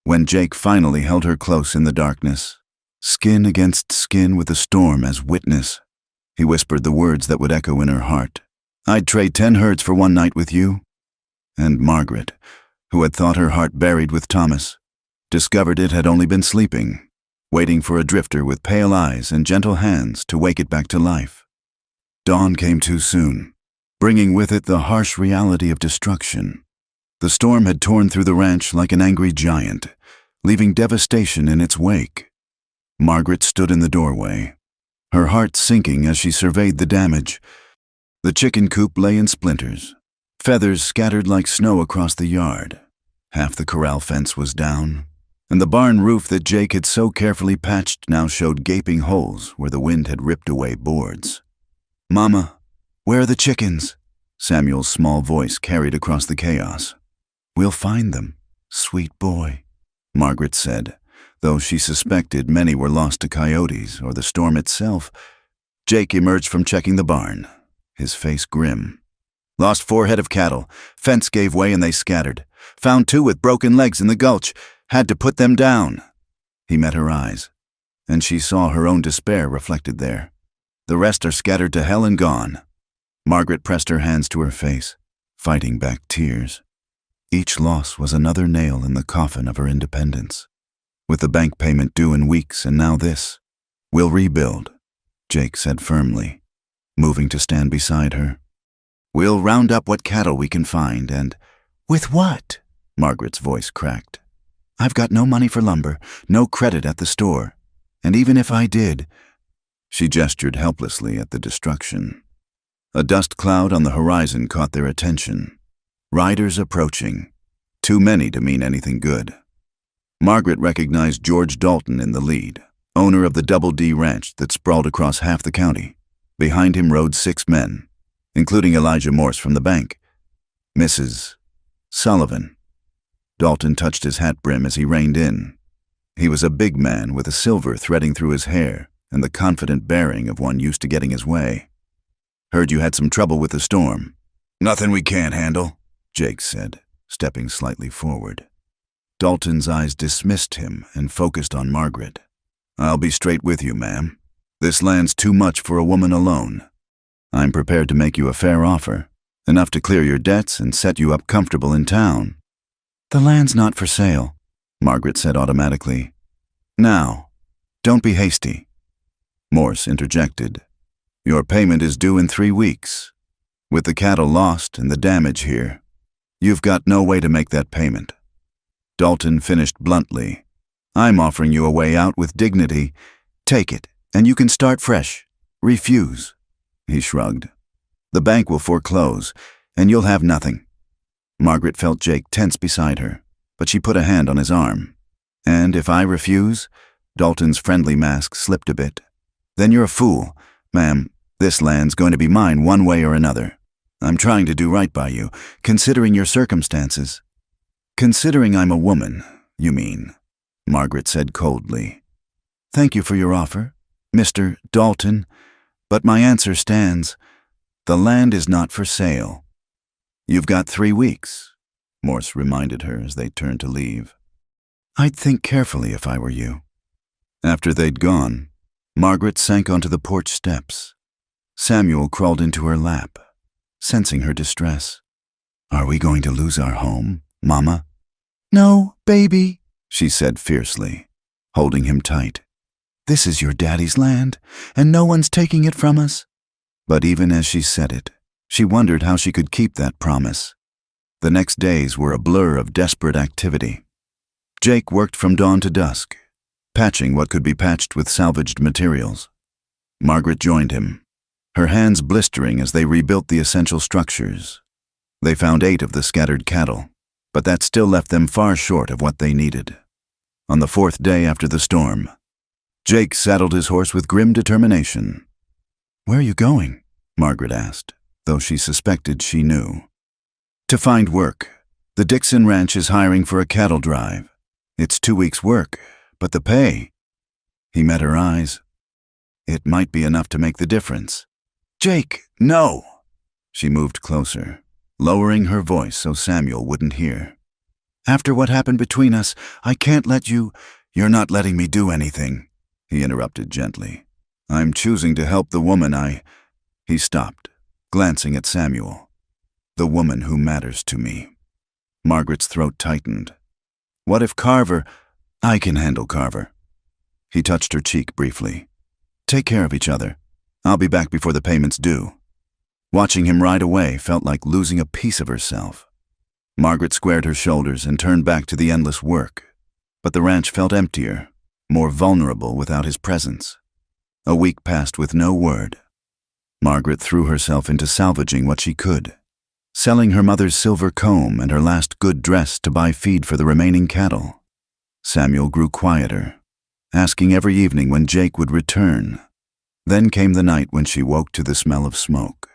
A: When Jake finally held her close in the darkness, skin against skin with the storm as witness, he whispered the words that would echo in her heart. I'd trade 10 herds for one night with you." And Margaret, who had thought her heart buried with Thomas, discovered it had only been sleeping, waiting for a drifter with pale eyes and gentle hands to wake it back to life. Dawn came too soon, bringing with it the harsh reality of destruction. The storm had torn through the ranch like an angry giant, leaving devastation in its wake. Margaret stood in the doorway, her heart sinking as she surveyed the damage. The chicken coop lay in splinters, feathers scattered like snow across the yard. Half the corral fence was down, and the barn roof that Jake had so carefully patched now showed gaping holes where the wind had ripped away boards. "Mama, where are the chickens?" Samuel's small voice carried across the chaos. "We'll find them, sweet boy," Margaret said, though she suspected many were lost to coyotes or the storm itself. Jake emerged from checking the barn, his face grim. "Lost 4 head of cattle. Fence gave way and they scattered. Found 2 with broken legs in the gulch. Had to put them down." He met her eyes, and she saw her own despair reflected there. "The rest are scattered to hell and gone." Margaret pressed her hands to her face, fighting back tears. Each loss was another nail in the coffin of her independence. With the bank payment due in weeks and now this. "We'll rebuild," Jake said firmly, moving to stand beside her. "We'll round up what cattle we can find and—" "With what?" Margaret's voice cracked. "I've got no money for lumber, no credit at the store. And even if I did—" She gestured helplessly at the destruction. A dust cloud on the horizon caught their attention. Riders approaching. Too many to mean anything good. Margaret recognized George Dalton in the lead, owner of the Double D ranch that sprawled across half the county. Behind him rode 6 men, including Elijah Morse from the bank. "Mrs. Sullivan." Dalton touched his hat brim as he reined in. He was a big man with a silver threading through his hair and the confident bearing of one used to getting his way. "Heard you had some trouble with the storm." "Nothing we can't handle," Jake said, stepping slightly forward. Dalton's eyes dismissed him and focused on Margaret. "I'll be straight with you, ma'am. This land's too much for a woman alone. I'm prepared to make you a fair offer, enough to clear your debts and set you up comfortable in town." "The land's not for sale," Margaret said automatically. "Now, don't be hasty." Morse interjected. "Your payment is due in 3 weeks. With the cattle lost and the damage here, you've got no way to make that payment." Dalton finished bluntly. "I'm offering you a way out with dignity. Take it, and you can start fresh. Refuse." He shrugged. "The bank will foreclose, and you'll have nothing." Margaret felt Jake tense beside her, but she put a hand on his arm. "And if I refuse?" Dalton's friendly mask slipped a bit. "Then you're a fool. Ma'am, this land's going to be mine one way or another. I'm trying to do right by you, considering your circumstances." "Considering I'm a woman, you mean," Margaret said coldly. "Thank you for your offer, Mr. Dalton, but my answer stands. The land is not for sale." "You've got 3 weeks," Morse reminded her as they turned to leave. "I'd think carefully if I were you." After they'd gone, Margaret sank onto the porch steps. Samuel crawled into her lap, sensing her distress. "Are we going to lose our home, Mama?" "No, baby," she said fiercely, holding him tight. "This is your daddy's land, and no one's taking it from us." But even as she said it, she wondered how she could keep that promise. The next days were a blur of desperate activity. Jake worked from dawn to dusk, patching what could be patched with salvaged materials. Margaret joined him, her hands blistering as they rebuilt the essential structures. They found 8 of the scattered cattle, but that still left them far short of what they needed. On the 4th day after the storm, Jake saddled his horse with grim determination. "Where are you going?" Margaret asked, though she suspected she knew. "To find work. The Dixon Ranch is hiring for a cattle drive. It's 2 weeks' work, but the pay—" He met her eyes. "It might be enough to make the difference." "Jake, no!" She moved closer, lowering her voice so Samuel wouldn't hear. "After what happened between us, I can't let you—" "You're not letting me do anything," he interrupted gently. "I'm choosing to help the woman I—" He stopped, glancing at Samuel. "The woman who matters to me." Margaret's throat tightened. "What if Carver—" "I can handle Carver." He touched her cheek briefly. "Take care of each other. I'll be back before the payment's due." Watching him ride away felt like losing a piece of herself. Margaret squared her shoulders and turned back to the endless work. But the ranch felt emptier, more vulnerable without his presence. A week passed with no word. Margaret threw herself into salvaging what she could, selling her mother's silver comb and her last good dress to buy feed for the remaining cattle. Samuel grew quieter, asking every evening when Jake would return. Then came the night when she woke to the smell of smoke.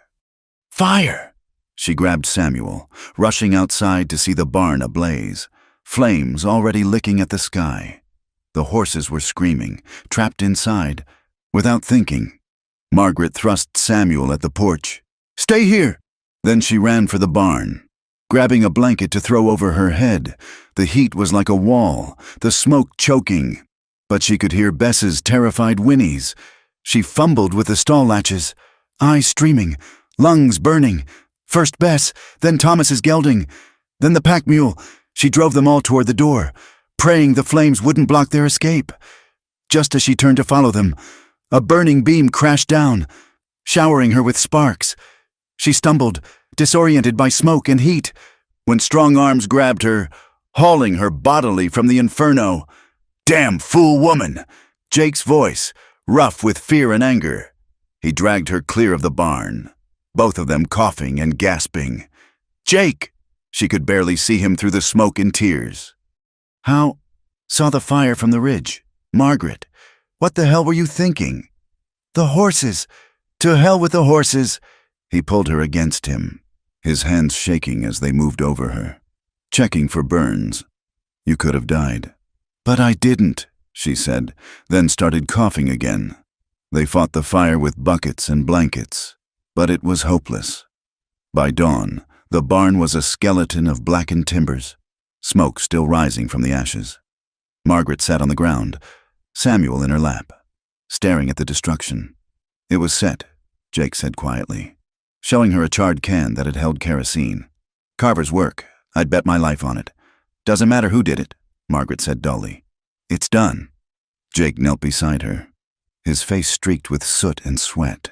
A: "Fire!" She grabbed Samuel, rushing outside to see the barn ablaze, flames already licking at the sky. The horses were screaming, trapped inside. Without thinking, Margaret thrust Samuel at the porch. "Stay here!" Then she ran for the barn, grabbing a blanket to throw over her head. The heat was like a wall, the smoke choking. But she could hear Bess's terrified whinnies. She fumbled with the stall latches, eyes streaming, lungs burning. First Bess, then Thomas's gelding, then the pack mule. She drove them all toward the door, praying the flames wouldn't block their escape. Just as she turned to follow them, a burning beam crashed down, showering her with sparks. She stumbled, disoriented by smoke and heat, when strong arms grabbed her, hauling her bodily from the inferno. "Damn fool woman!" Jake's voice, rough with fear and anger. He dragged her clear of the barn, both of them coughing and gasping. "Jake!" She could barely see him through the smoke and tears. "How?" "Saw the fire from the ridge. Margaret, what the hell were you thinking?" "The horses! To hell with the horses!" He pulled her against him, his hands shaking as they moved over her, checking for burns. "You could have died." "But I didn't," she said, then started coughing again. They fought the fire with buckets and blankets, but it was hopeless. By dawn, the barn was a skeleton of blackened timbers, smoke still rising from the ashes. Margaret sat on the ground, Samuel in her lap, staring at the destruction. "It was set," Jake said quietly, showing her a charred can that had held kerosene. "Carver's work. I'd bet my life on it." "Doesn't matter who did it," Margaret said dully. "It's done." Jake knelt beside her, his face streaked with soot and sweat.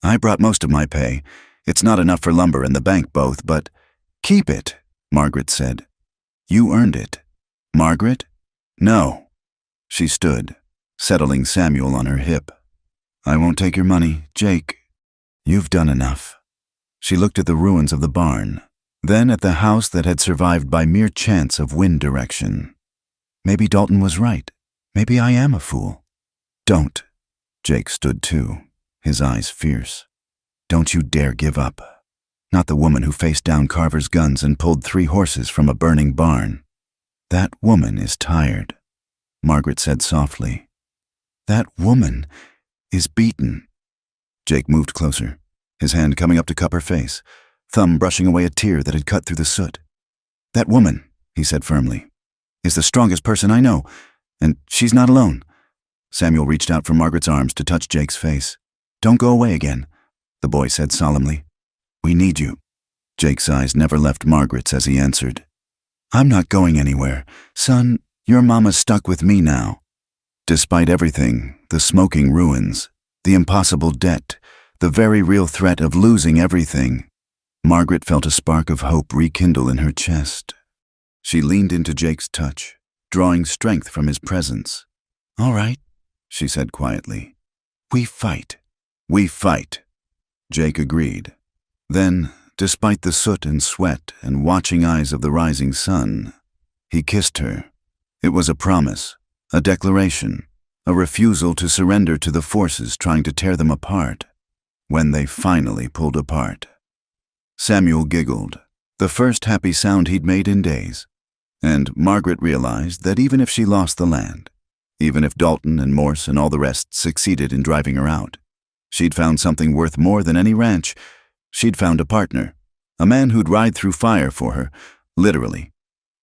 A: "I brought most of my pay. It's not enough for lumber and the bank both, but—" "Keep it," Margaret said. "You earned it." "Margaret?" "No." She stood, settling Samuel on her hip. "I won't take your money, Jake. You've done enough." She looked at the ruins of the barn, then at the house that had survived by mere chance of wind direction. Maybe Dalton was right. Maybe I am a fool. "Don't." Jake stood too, his eyes fierce. "Don't you dare give up. Not the woman who faced down Carver's guns and pulled 3 horses from a burning barn. That woman is tired," Margaret said softly. "That woman is beaten." Jake moved closer, his hand coming up to cup her face, thumb brushing away a tear that had cut through the soot. "That woman," he said firmly, "is the strongest person I know, and she's not alone." Samuel reached out from Margaret's arms to touch Jake's face. "Don't go away again," the boy said solemnly. "We need you." Jake's eyes never left Margaret's as he answered, "I'm not going anywhere. Son, your mama's stuck with me now." Despite everything, the smoking ruins, the impossible debt, the very real threat of losing everything, Margaret felt a spark of hope rekindle in her chest. She leaned into Jake's touch, drawing strength from his presence. "All right," she said quietly. "We fight." "We fight," Jake agreed. Then, despite the soot and sweat and watching eyes of the rising sun, he kissed her. It was a promise, a declaration, a refusal to surrender to the forces trying to tear them apart, when they finally pulled apart. Samuel giggled, the first happy sound he'd made in days, and Margaret realized that even if she lost the land, even if Dalton and Morse and all the rest succeeded in driving her out, she'd found something worth more than any ranch. She'd found a partner, a man who'd ride through fire for her, literally.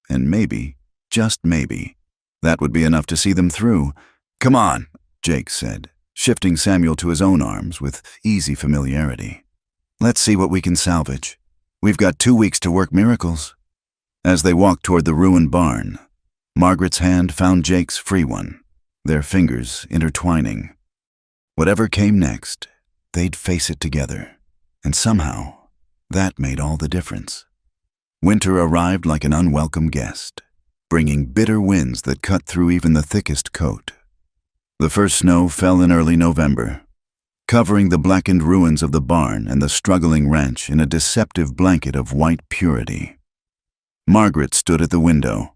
A: And maybe, just maybe, that would be enough to see them through. "Come on," Jake said, shifting Samuel to his own arms with easy familiarity. Let's see what we can salvage. We've got 2 weeks to work miracles." As they walked toward the ruined barn, Margaret's hand found Jake's free one, their fingers intertwining. Whatever came next, they'd face it together, and somehow, that made all the difference. Winter arrived like an unwelcome guest, bringing bitter winds that cut through even the thickest coat. The first snow fell in early November, covering the blackened ruins of the barn and the struggling ranch in a deceptive blanket of white purity. Margaret stood at the window,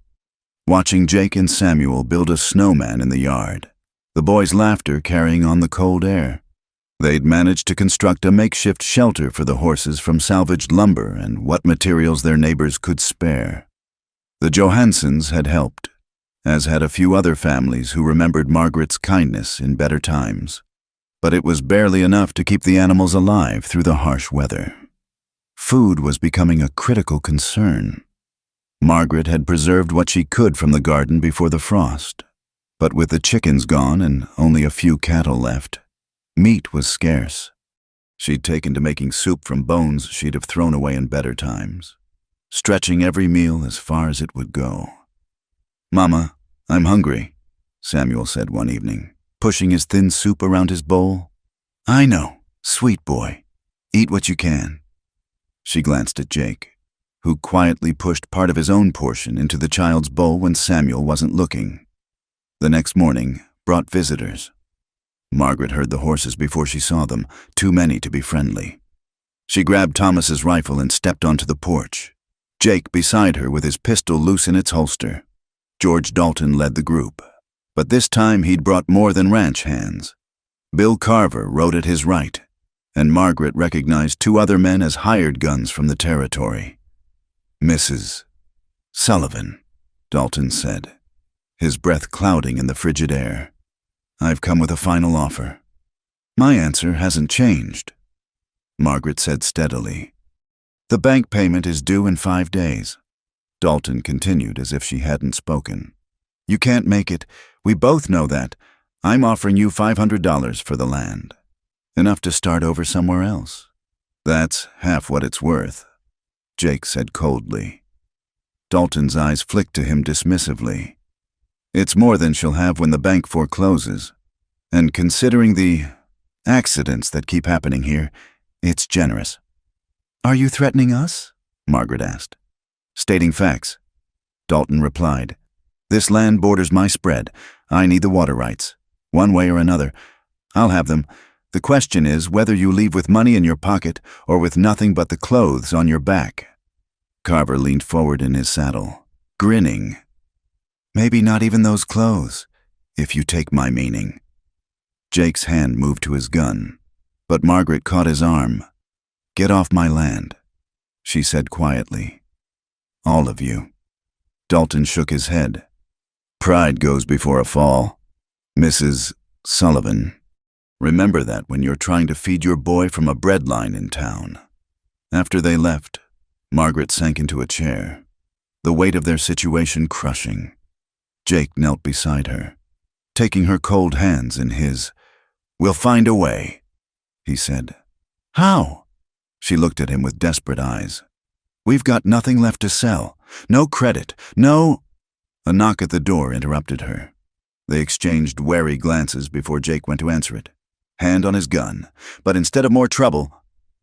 A: watching Jake and Samuel build a snowman in the yard, the boys' laughter carrying on the cold air. They'd managed to construct a makeshift shelter for the horses from salvaged lumber and what materials their neighbors could spare. The Johansons had helped, as had a few other families who remembered Margaret's kindness in better times. But it was barely enough to keep the animals alive through the harsh weather. Food was becoming a critical concern. Margaret had preserved what she could from the garden before the frost, but with the chickens gone and only a few cattle left, meat was scarce. She'd taken to making soup from bones she'd have thrown away in better times, stretching every meal as far as it would go. "Mama, I'm hungry," Samuel said one evening, pushing his thin soup around his bowl. "I know, sweet boy. Eat what you can." She glanced at Jake, who quietly pushed part of his own portion into the child's bowl when Samuel wasn't looking. The next morning brought visitors. Margaret heard the horses before she saw them, too many to be friendly. She grabbed Thomas's rifle and stepped onto the porch, Jake beside her with his pistol loose in its holster. George Dalton led the group, but this time he'd brought more than ranch hands. Bill Carver rode at his right, and Margaret recognized 2 other men as hired guns from the territory. "Mrs. Sullivan," Dalton said, his breath clouding in the frigid air. "I've come with a final offer." "My answer hasn't changed," Margaret said steadily. "The bank payment is due in 5 days." Dalton continued as if she hadn't spoken. "You can't make it. We both know that. I'm offering you $500 for the land. Enough to start over somewhere else." "That's half what it's worth," Jake said coldly. Dalton's eyes flicked to him dismissively. "It's more than she'll have when the bank forecloses. And considering the accidents that keep happening here, it's generous." "Are you threatening us?" Margaret asked. "Stating facts," Dalton replied. "This land borders my spread. I need the water rights. One way or another, I'll have them. The question is whether you leave with money in your pocket or with nothing but the clothes on your back." Carver leaned forward in his saddle, grinning. "Maybe not even those clothes, if you take my meaning." Jake's hand moved to his gun, but Margaret caught his arm. "Get off my land," she said quietly. "All of you." Dalton shook his head. "Pride goes before a fall. Mrs. Sullivan, remember that when you're trying to feed your boy from a bread line in town." After they left, Margaret sank into a chair, the weight of their situation crushing. Jake knelt beside her, taking her cold hands in his. "We'll find a way," he said. "How?" She looked at him with desperate eyes. "We've got nothing left to sell. No credit. No—" A knock at the door interrupted her. They exchanged wary glances before Jake went to answer it, hand on his gun. But instead of more trouble,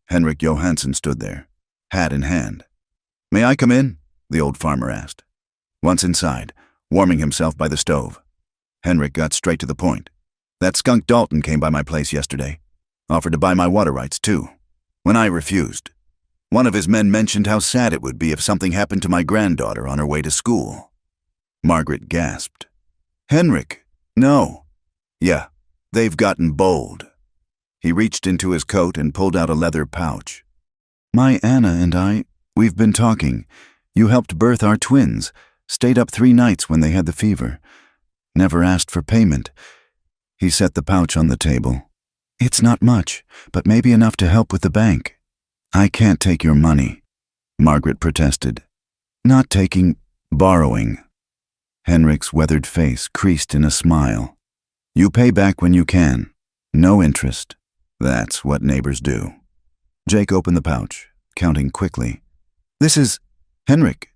A: Henrik Johansson stood there, hat in hand. "May I come in?" the old farmer asked. Once inside, warming himself by the stove, Henrik got straight to the point. "That skunk Dalton came by my place yesterday. Offered to buy my water rights, too. When I refused, one of his men mentioned how sad it would be if something happened to my granddaughter on her way to school." Margaret gasped. "Henrik, no." "Yeah, they've gotten bold." He reached into his coat and pulled out a leather pouch. "My Anna and we've been talking. You helped birth our twins, stayed up 3 nights when they had the fever. Never asked for payment." He set the pouch on the table. "It's not much, but maybe enough to help with the bank." "I can't take your money," Margaret protested. "Not taking, borrowing." Henrik's weathered face creased in a smile. "You pay back when you can. No interest. That's what neighbors do." Jake opened the pouch, counting quickly. "This is... Henrik,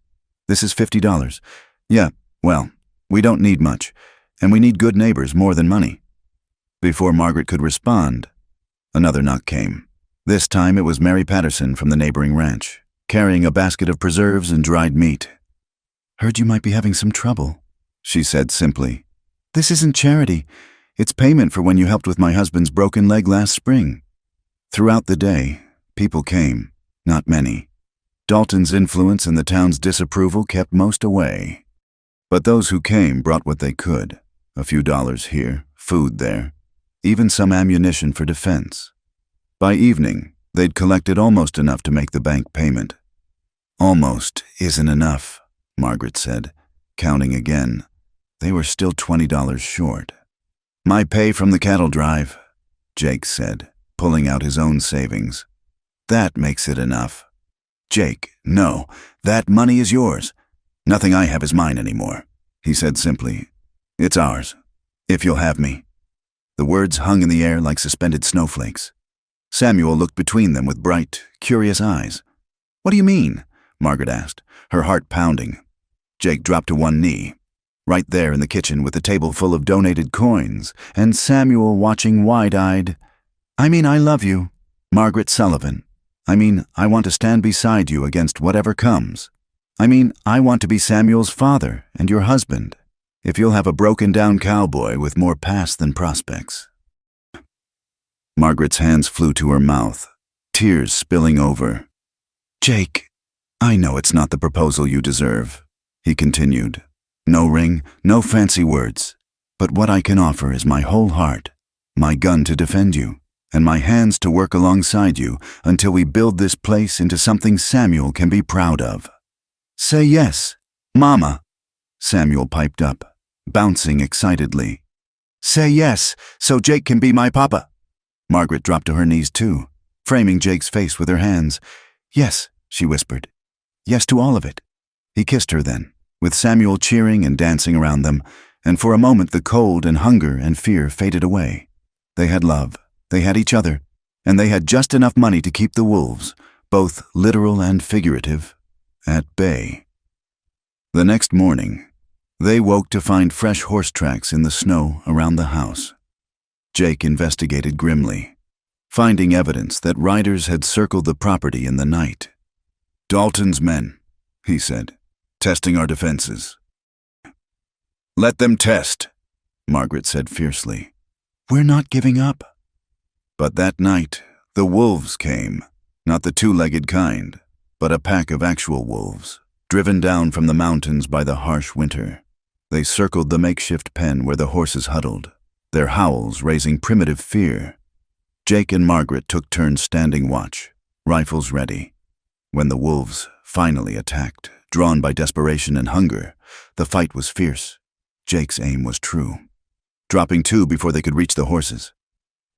A: this is $50. Yeah, well, we don't need much, and we need good neighbors more than money." Before Margaret could respond, another knock came. This time it was Mary Patterson from the neighboring ranch, carrying a basket of preserves and dried meat. "Heard you might be having some trouble," she said simply. "This isn't charity. It's payment for when you helped with my husband's broken leg last spring." Throughout the day, people came, not many. Dalton's influence and the town's disapproval kept most away. But those who came brought what they could, a few dollars here, food there, even some ammunition for defense. By evening, they'd collected almost enough to make the bank payment. "Almost isn't enough," Margaret said, counting again. They were still $20 short. "My pay from the cattle drive," Jake said, pulling out his own savings. "That makes it enough." "Jake, no, that money is yours. Nothing I have is mine anymore," he said simply. "It's ours, if you'll have me." The words hung in the air like suspended snowflakes. Samuel looked between them with bright, curious eyes. "What do you mean?" Margaret asked, her heart pounding. Jake dropped to one knee, right there in the kitchen with the table full of donated coins, and Samuel watching wide-eyed. "I mean, I love you, Margaret Sullivan. I mean, I want to stand beside you against whatever comes. I mean, I want to be Samuel's father and your husband, if you'll have a broken-down cowboy with more past than prospects." Margaret's hands flew to her mouth, tears spilling over. "Jake, I know it's not the proposal you deserve," he continued. "No ring, no fancy words, but what I can offer is my whole heart, my gun to defend you, and my hands to work alongside you until we build this place into something Samuel can be proud of." "Say yes, Mama," Samuel piped up, bouncing excitedly. "Say yes, so Jake can be my papa." Margaret dropped to her knees too, framing Jake's face with her hands. "Yes," she whispered. "Yes to all of it." He kissed her then, with Samuel cheering and dancing around them, and for a moment the cold and hunger and fear faded away. They had love, they had each other, and they had just enough money to keep the wolves, both literal and figurative, at bay. The next morning, they woke to find fresh horse tracks in the snow around the house. Jake investigated grimly, finding evidence that riders had circled the property in the night. "Dalton's men," he said, "testing our defenses." "Let them test," Margaret said fiercely. "We're not giving up." But that night, the wolves came, not the two-legged kind, but a pack of actual wolves, driven down from the mountains by the harsh winter. They circled the makeshift pen where the horses huddled, their howls raising primitive fear. Jake and Margaret took turns standing watch, rifles ready. When the wolves finally attacked, drawn by desperation and hunger, the fight was fierce. Jake's aim was true, dropping two before they could reach the horses.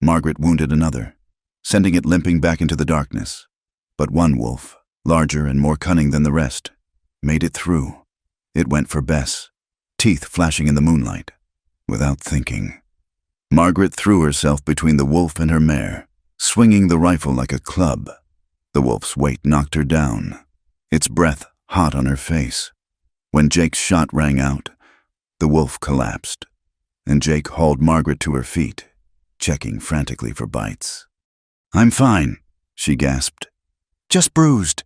A: Margaret wounded another, sending it limping back into the darkness. But one wolf, larger and more cunning than the rest, made it through. It went for Bess, teeth flashing in the moonlight, without thinking. Margaret threw herself between the wolf and her mare, swinging the rifle like a club. The wolf's weight knocked her down, its breath hot on her face. When Jake's shot rang out, the wolf collapsed, and Jake hauled Margaret to her feet, checking frantically for bites. "I'm fine," she gasped. "Just bruised."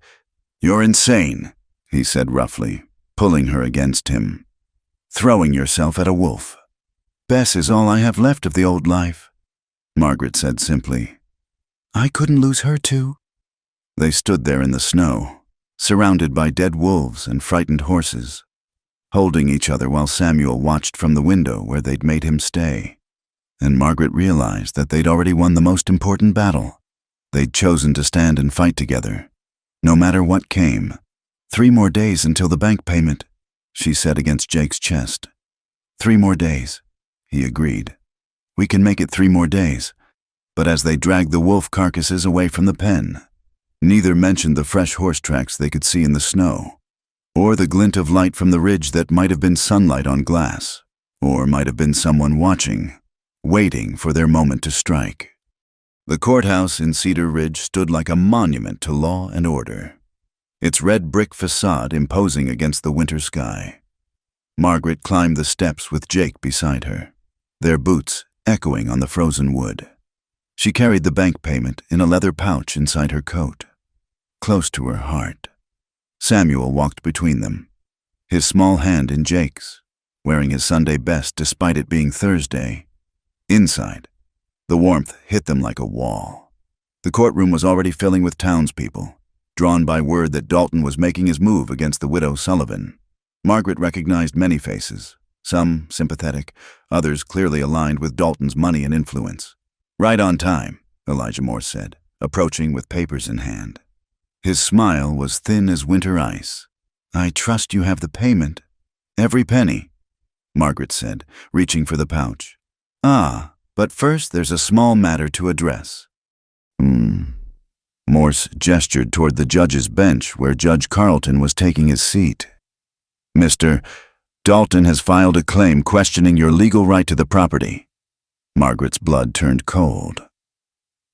A: "You're insane," he said roughly, pulling her against him. "Throwing yourself at a wolf." "Bess is all I have left of the old life," Margaret said simply. "I couldn't lose her too." They stood there in the snow, surrounded by dead wolves and frightened horses, holding each other while Samuel watched from the window where they'd made him stay. And Margaret realized that they'd already won the most important battle. They'd chosen to stand and fight together, no matter what came. "3 more days until the bank payment," she said against Jake's chest. "3 more days," he agreed. "We can make it 3 more days." But as they dragged the wolf carcasses away from the pen, neither mentioned the fresh horse tracks they could see in the snow, or the glint of light from the ridge that might have been sunlight on glass, or might have been someone watching, waiting for their moment to strike. The courthouse in Cedar Ridge stood like a monument to law and order, its red brick facade imposing against the winter sky. Margaret climbed the steps with Jake beside her, their boots echoing on the frozen wood. She carried the bank payment in a leather pouch inside her coat, close to her heart. Samuel walked between them, his small hand in Jake's, wearing his Sunday best despite it being Thursday. Inside, the warmth hit them like a wall. The courtroom was already filling with townspeople, drawn by word that Dalton was making his move against the widow Sullivan. Margaret recognized many faces, some sympathetic, others clearly aligned with Dalton's money and influence. "Right on time," Elijah Morse said, approaching with papers in hand. His smile was thin as winter ice. "I trust you have the payment." "Every penny," Margaret said, reaching for the pouch. "Ah, but first there's a small matter to address." Morse gestured toward the judge's bench where Judge Carlton was taking his seat. "Mr. Dalton has filed a claim questioning your legal right to the property." Margaret's blood turned cold.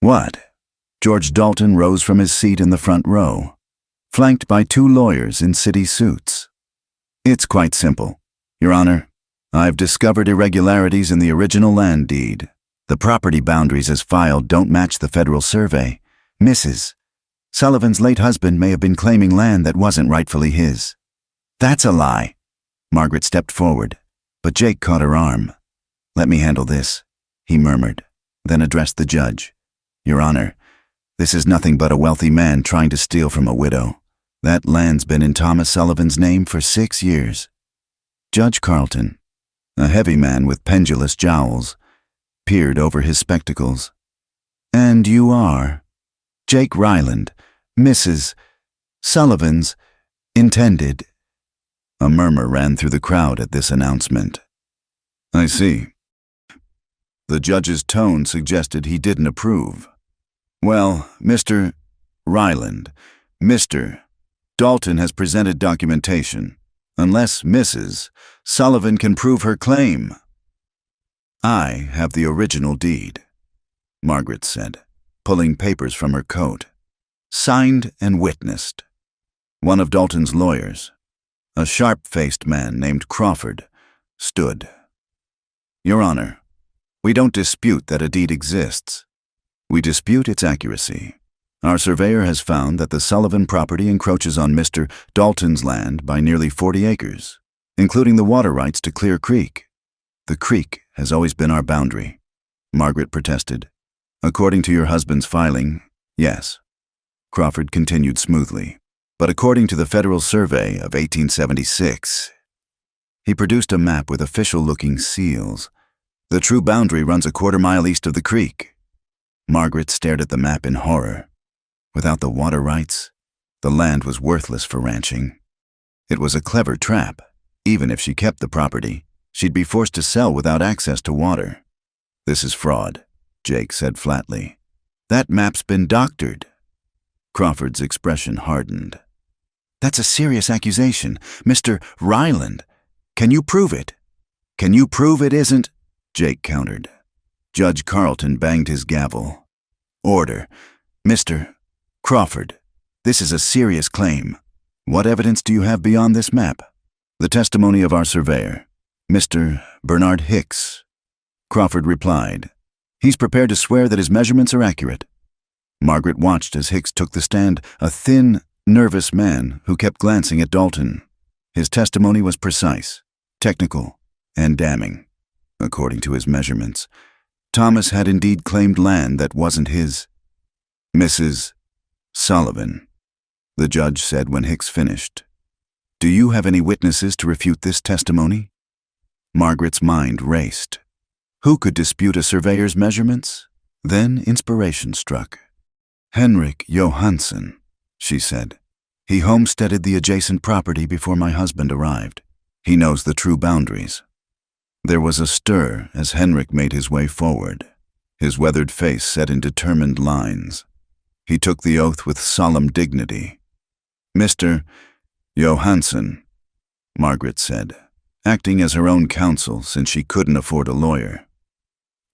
A: "What?" George Dalton rose from his seat in the front row, flanked by two lawyers in city suits. "It's quite simple, Your Honor. I've discovered irregularities in the original land deed. The property boundaries as filed don't match the federal survey. Mrs. Sullivan's late husband may have been claiming land that wasn't rightfully his." "That's a lie." Margaret stepped forward, but Jake caught her arm. "Let me handle this," he murmured, then addressed the judge. "Your Honor, this is nothing but a wealthy man trying to steal from a widow. That land's been in Thomas Sullivan's name for 6 years." Judge Carlton, a heavy man with pendulous jowls, peered over his spectacles. "And you are Jake Ryland, Mrs. Sullivan's intended." A murmur ran through the crowd at this announcement. "I see." The judge's tone suggested he didn't approve. "Well, Mr. Ryland, Mr. Dalton has presented documentation, unless Mrs. Sullivan can prove her claim." "I have the original deed," Margaret said, pulling papers from her coat. "Signed and witnessed." One of Dalton's lawyers, a sharp-faced man named Crawford, stood. "Your Honor, we don't dispute that a deed exists. We dispute its accuracy. Our surveyor has found that the Sullivan property encroaches on Mr. Dalton's land by nearly 40 acres, including the water rights to Clear Creek. The creek has always been our boundary," Margaret protested. "According to your husband's filing, yes," Crawford continued smoothly. "But according to the federal survey of 1876, he produced a map with official-looking seals. The true boundary runs a quarter-mile east of the creek." Margaret stared at the map in horror. Without the water rights, the land was worthless for ranching. It was a clever trap. Even if she kept the property, she'd be forced to sell without access to water. "This is fraud," Jake said flatly. "That map's been doctored." Crawford's expression hardened. "That's a serious accusation, Mr. Ryland. Can you prove it?" "Can you prove it isn't?" Jake countered. Judge Carlton banged his gavel. "Order. Mr. Crawford, this is a serious claim. What evidence do you have beyond this map?" "The testimony of our surveyor, Mr. Bernard Hicks," Crawford replied. "He's prepared to swear that his measurements are accurate." Margaret watched as Hicks took the stand, a thin, nervous man who kept glancing at Dalton. His testimony was precise, technical, and damning. According to his measurements, Thomas had indeed claimed land that wasn't his. "Mrs. Sullivan," the judge said when Hicks finished, "do you have any witnesses to refute this testimony?" Margaret's mind raced. Who could dispute a surveyor's measurements? Then inspiration struck. "Henrik Johansson," she said. "He homesteaded the adjacent property before my husband arrived. He knows the true boundaries." There was a stir as Henrik made his way forward, his weathered face set in determined lines. He took the oath with solemn dignity. "Mr. Johansson," Margaret said, acting as her own counsel since she couldn't afford a lawyer.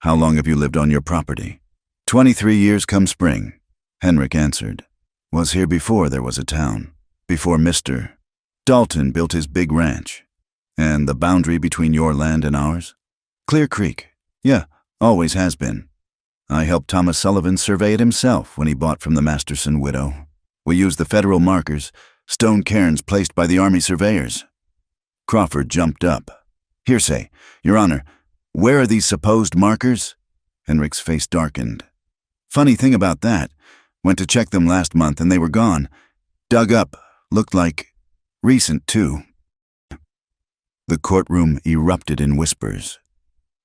A: "How long have you lived on your property?" "23 years come spring," Henrik answered. "Was here before there was a town, before Mr. Dalton built his big ranch. And the boundary between your land and ours? Clear Creek. Yeah, always has been. I helped Thomas Sullivan survey it himself when he bought from the Masterson widow. We used the federal markers, stone cairns placed by the Army surveyors." Crawford jumped up. "Hearsay, Your Honor, where are these supposed markers?" Henrik's face darkened. "Funny thing about that, went to check them last month and they were gone. Dug up, looked like recent too." The courtroom erupted in whispers.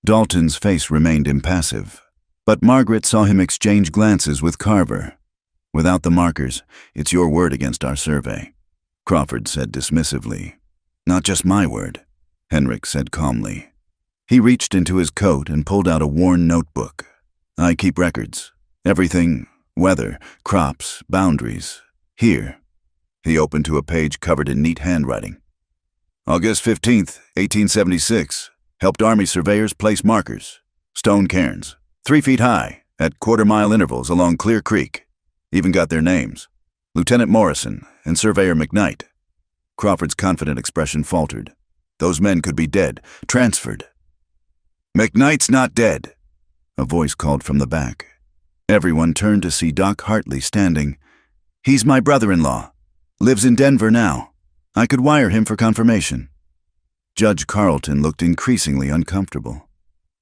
A: Dalton's face remained impassive, but Margaret saw him exchange glances with Carver. "Without the markers, it's your word against our survey," Crawford said dismissively. "Not just my word," Henrik said calmly. He reached into his coat and pulled out a worn notebook. "I keep records. Everything, weather, crops, boundaries. Here." He opened to a page covered in neat handwriting. "August 15th, 1876. Helped Army surveyors place markers. Stone cairns, 3 feet high, at quarter-mile intervals along Clear Creek. Even got their names. Lieutenant Morrison and Surveyor McKnight." Crawford's confident expression faltered. Those men could be dead, transferred. "McKnight's not dead," a voice called from the back. Everyone turned to see Doc Hartley standing. "He's my brother-in-law. Lives in Denver now. I could wire him for confirmation." Judge Carlton looked increasingly uncomfortable.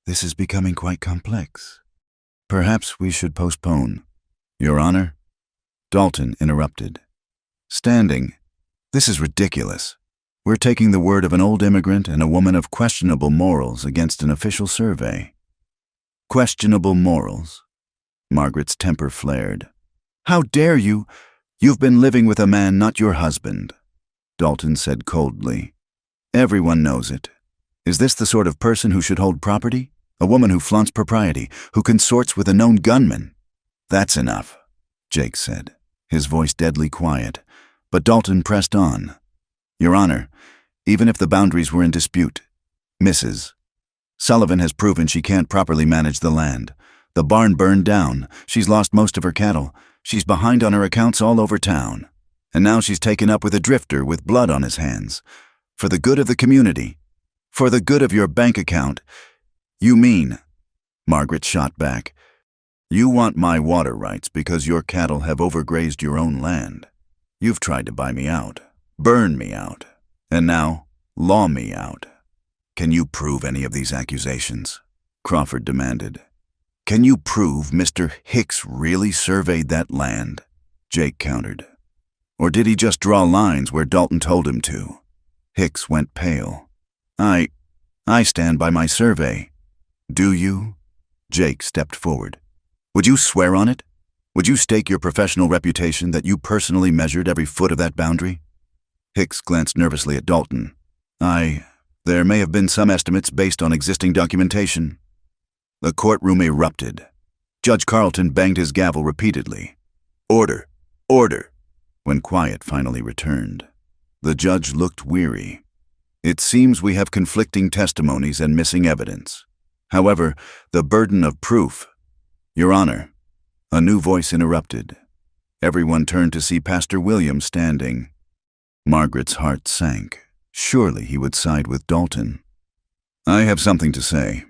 A: "This is becoming quite complex. Perhaps we should postpone." "Your Honor?" Dalton interrupted. Standing, "This is ridiculous. We're taking the word of an old immigrant and a woman of questionable morals against an official survey." "Questionable morals?" Margaret's temper flared. "How dare you? You've been living with a man not your husband," Dalton said coldly. "Everyone knows it. Is this the sort of person who should hold property? A woman who flaunts propriety, who consorts with a known gunman?" "That's enough," Jake said, his voice deadly quiet. But Dalton pressed on. "Your Honor, even if the boundaries were in dispute, Mrs. Sullivan has proven she can't properly manage the land. The barn burned down. She's lost most of her cattle. She's behind on her accounts all over town. And now she's taken up with a drifter with blood on his hands. For the good of the community. For the good of your bank account. You mean," Margaret shot back, "you want my water rights because your cattle have overgrazed your own land. You've tried to buy me out, burn me out, and now law me out. Can you prove any of these accusations?" Crawford demanded. "Can you prove Mr. Hicks really surveyed that land?" Jake countered. "Or did he just draw lines where Dalton told him to?" Hicks went pale. I stand by my survey." "Do you?" Jake stepped forward. "Would you swear on it? Would you stake your professional reputation that you personally measured every foot of that boundary?" Hicks glanced nervously at Dalton. There may have been some estimates based on existing documentation." The courtroom erupted. Judge Carlton banged his gavel repeatedly. "Order! Order!" when quiet finally returned. The judge looked weary. "It seems we have conflicting testimonies and missing evidence. However, the burden of proof—" "Your Honor," a new voice interrupted. Everyone turned to see Pastor William standing. Margaret's heart sank. Surely he would side with Dalton. "I have something to say,"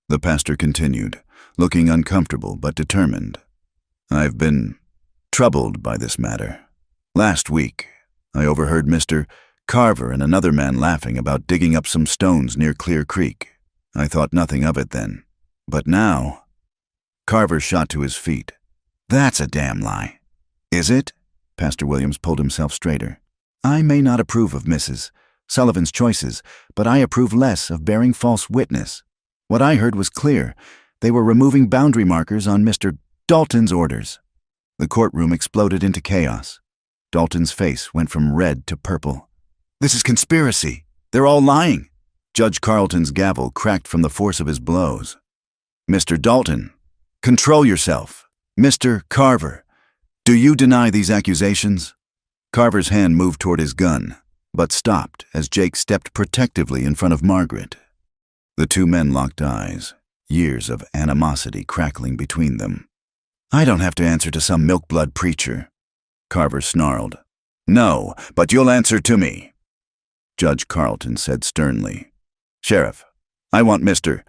A: the pastor continued, looking uncomfortable but determined. "I've been troubled by this matter. Last week, I overheard Mr. Carver and another man laughing about digging up some stones near Clear Creek. I thought nothing of it then. But now—" Carver shot to his feet. "That's a damn lie." "Is it?" Pastor Williams pulled himself straighter. "I may not approve of Mrs. Sullivan's choices, but I approve less of bearing false witness. What I heard was clear. They were removing boundary markers on Mr. Dalton's orders." The courtroom exploded into chaos. Dalton's face went from red to purple. "This is conspiracy. They're all lying." Judge Carlton's gavel cracked from the force of his blows. "Mr. Dalton, control yourself. Mr. Carver, do you deny these accusations?" Carver's hand moved toward his gun, but stopped as Jake stepped protectively in front of Margaret. The two men locked eyes, years of animosity crackling between them. I don't have to answer to some milk-blood preacher, Carver snarled. No, but you'll answer to me, Judge Carlton said sternly. Sheriff, I want Mr.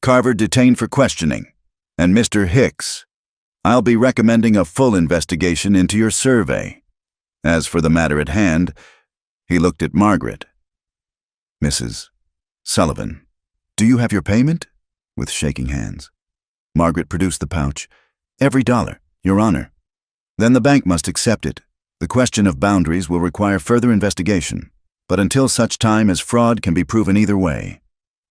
A: Carver detained for questioning, and Mr. Hicks. I'll be recommending a full investigation into your survey. As for the matter at hand, he looked at Margaret. Mrs. Sullivan, do you have your payment? With shaking hands. Margaret produced the pouch. Every dollar, Your Honor. Then the bank must accept it. The question of boundaries will require further investigation, but until such time as fraud can be proven either way,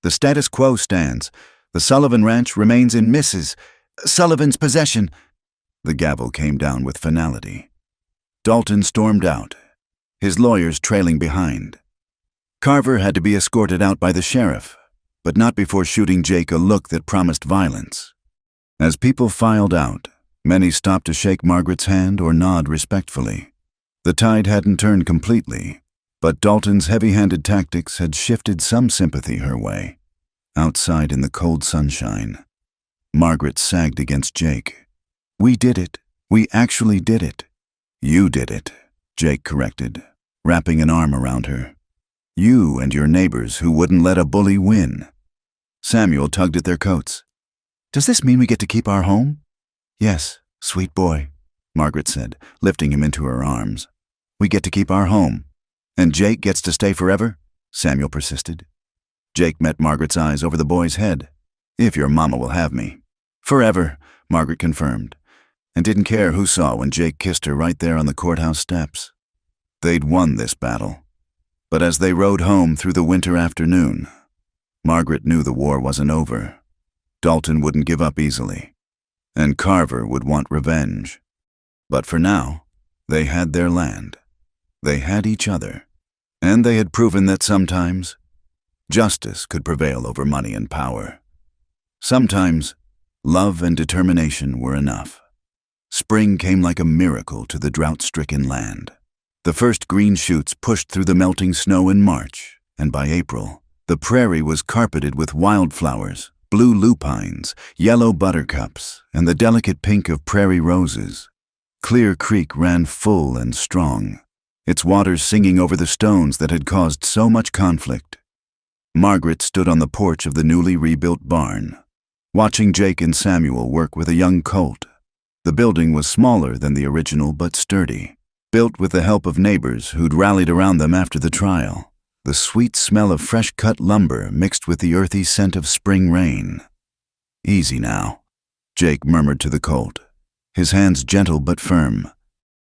A: the status quo stands. The Sullivan Ranch remains in Mrs. Sullivan's possession. The gavel came down with finality. Dalton stormed out, his lawyers trailing behind. Carver had to be escorted out by the sheriff, but not before shooting Jake a look that promised violence. As people filed out, many stopped to shake Margaret's hand or nod respectfully. The tide hadn't turned completely, but Dalton's heavy-handed tactics had shifted some sympathy her way. Outside in the cold sunshine, Margaret sagged against Jake. We did it. We actually did it. You did it, Jake corrected, wrapping an arm around her. You and your neighbors who wouldn't let a bully win. Samuel tugged at their coats. Does this mean we get to keep our home? Yes, sweet boy, Margaret said, lifting him into her arms. We get to keep our home. And Jake gets to stay forever? Samuel persisted. Jake met Margaret's eyes over the boy's head. If your mama will have me. Forever, Margaret confirmed, and didn't care who saw when Jake kissed her right there on the courthouse steps. They'd won this battle. But as they rode home through the winter afternoon, Margaret knew the war wasn't over. Dalton wouldn't give up easily, and Carver would want revenge. But for now, they had their land. They had each other, and they had proven that sometimes justice could prevail over money and power. Sometimes love and determination were enough. Spring came like a miracle to the drought-stricken land. The first green shoots pushed through the melting snow in March, and by April, the prairie was carpeted with wildflowers, blue lupines, yellow buttercups, and the delicate pink of prairie roses. Clear Creek ran full and strong, its waters singing over the stones that had caused so much conflict. Margaret stood on the porch of the newly rebuilt barn, watching Jake and Samuel work with a young colt. The building was smaller than the original but sturdy, built with the help of neighbors who'd rallied around them after the trial. The sweet smell of fresh-cut lumber mixed with the earthy scent of spring rain. Easy now, Jake murmured to the colt, his hands gentle but firm.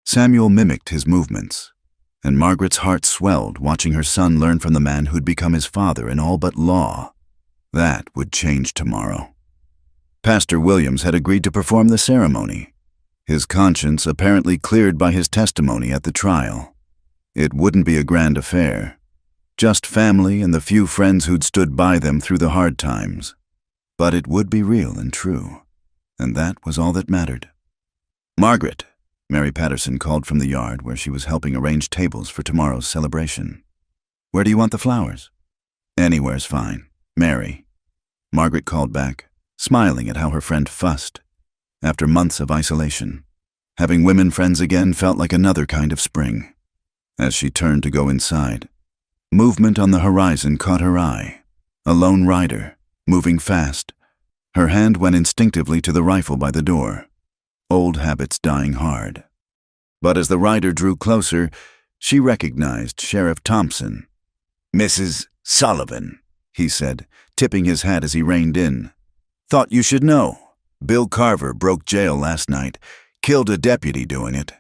A: Samuel mimicked his movements, and Margaret's heart swelled watching her son learn from the man who'd become his father in all but law. That would change tomorrow. Pastor Williams had agreed to perform the ceremony, his conscience apparently cleared by his testimony at the trial. It wouldn't be a grand affair, just family and the few friends who'd stood by them through the hard times. But it would be real and true, and that was all that mattered. Margaret, Mary Patterson called from the yard where she was helping arrange tables for tomorrow's celebration. Where do you want the flowers? Anywhere's fine, Mary. Margaret called back, smiling at how her friend fussed. After months of isolation, having women friends again felt like another kind of spring. As she turned to go inside, movement on the horizon caught her eye. A lone rider, moving fast. Her hand went instinctively to the rifle by the door, old habits dying hard. But as the rider drew closer, she recognized Sheriff Thompson. Mrs. Sullivan, he said, tipping his hat as he reined in. Thought you should know. Bill Carver broke jail last night, killed a deputy doing it.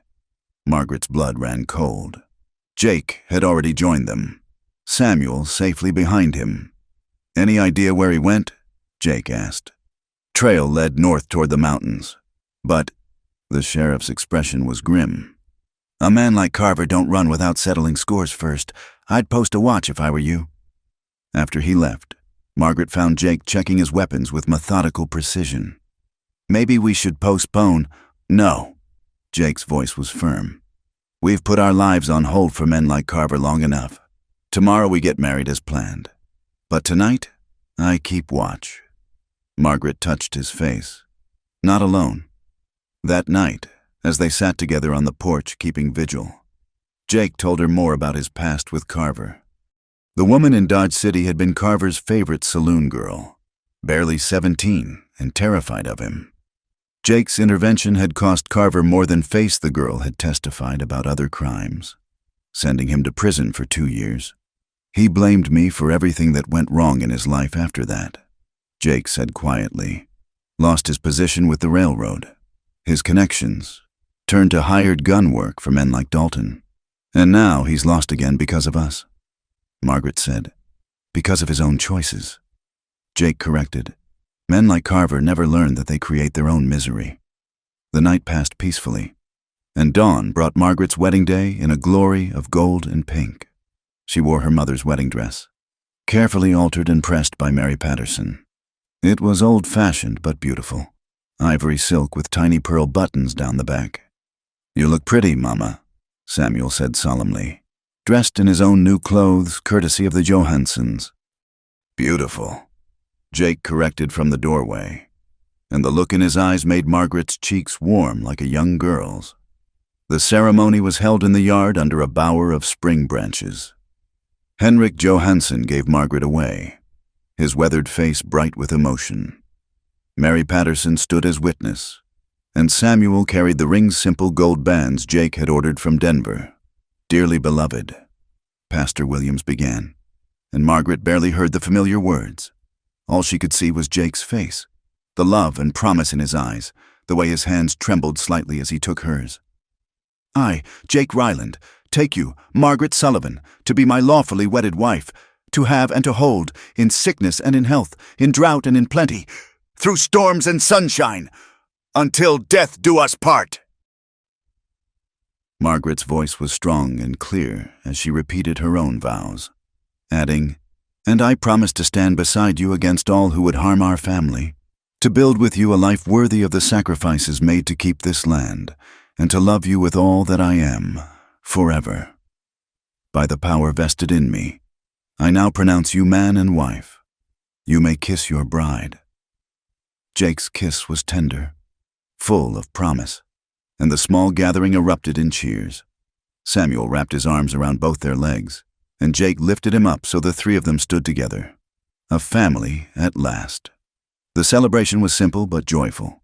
A: Margaret's blood ran cold. Jake had already joined them, Samuel safely behind him. Any idea where he went? Jake asked. Trail led north toward the mountains, but the sheriff's expression was grim. A man like Carver don't run without settling scores first. I'd post a watch if I were you. After he left, Margaret found Jake checking his weapons with methodical precision. Maybe we should postpone. No. Jake's voice was firm. We've put our lives on hold for men like Carver long enough. Tomorrow we get married as planned. But tonight, I keep watch. Margaret touched his face. Not alone. That night, as they sat together on the porch keeping vigil, Jake told her more about his past with Carver. The woman in Dodge City had been Carver's favorite saloon girl, barely 17 and terrified of him. Jake's intervention had cost Carver more than Face the girl had testified about other crimes, sending him to prison for 2 years. He blamed me for everything that went wrong in his life after that, Jake said quietly. Lost his position with the railroad, his connections, turned to hired gun work for men like Dalton. And now he's lost again because of us, Margaret said. Because of his own choices. Jake corrected. Men like Carver never learn that they create their own misery. The night passed peacefully, and dawn brought Margaret's wedding day in a glory of gold and pink. She wore her mother's wedding dress, carefully altered and pressed by Mary Patterson. It was old-fashioned but beautiful, ivory silk with tiny pearl buttons down the back. "You look pretty, Mama," Samuel said solemnly, dressed in his own new clothes, courtesy of the Johansons. "Beautiful," Jake corrected from the doorway, and the look in his eyes made Margaret's cheeks warm like a young girl's. The ceremony was held in the yard under a bower of spring branches. Henrik Johansson gave Margaret away, his weathered face bright with emotion. Mary Patterson stood as witness, and Samuel carried the ring-simple gold bands Jake had ordered from Denver. "Dearly beloved," Pastor Williams began, and Margaret barely heard the familiar words. All she could see was Jake's face, the love and promise in his eyes, the way his hands trembled slightly as he took hers. "I, Jake Ryland, take you, Margaret Sullivan, to be my lawfully wedded wife, to have and to hold, in sickness and in health, in drought and in plenty, through storms and sunshine, until death do us part." Margaret's voice was strong and clear as she repeated her own vows, adding, "And I promise to stand beside you against all who would harm our family, to build with you a life worthy of the sacrifices made to keep this land, and to love you with all that I am, forever. By the power vested in me, I now pronounce you man and wife. You may kiss your bride." Jake's kiss was tender, full of promise, and the small gathering erupted in cheers. Samuel wrapped his arms around both their legs, and Jake lifted him up so the three of them stood together. A family at last. The celebration was simple but joyful.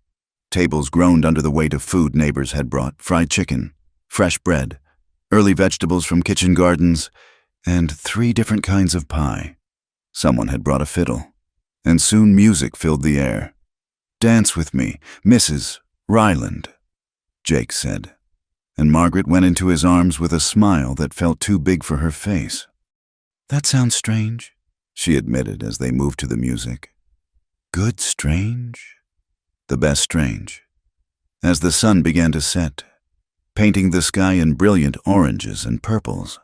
A: Tables groaned under the weight of food neighbors had brought: fried chicken, fresh bread, early vegetables from kitchen gardens, and 3 different kinds of pie. Someone had brought a fiddle, and soon music filled the air. "Dance with me, Mrs. Ryland," Jake said, and Margaret went into his arms with a smile that felt too big for her face. "That sounds strange," she admitted as they moved to the music. "Good strange? The best strange." As the sun began to set, painting the sky in brilliant oranges and purples,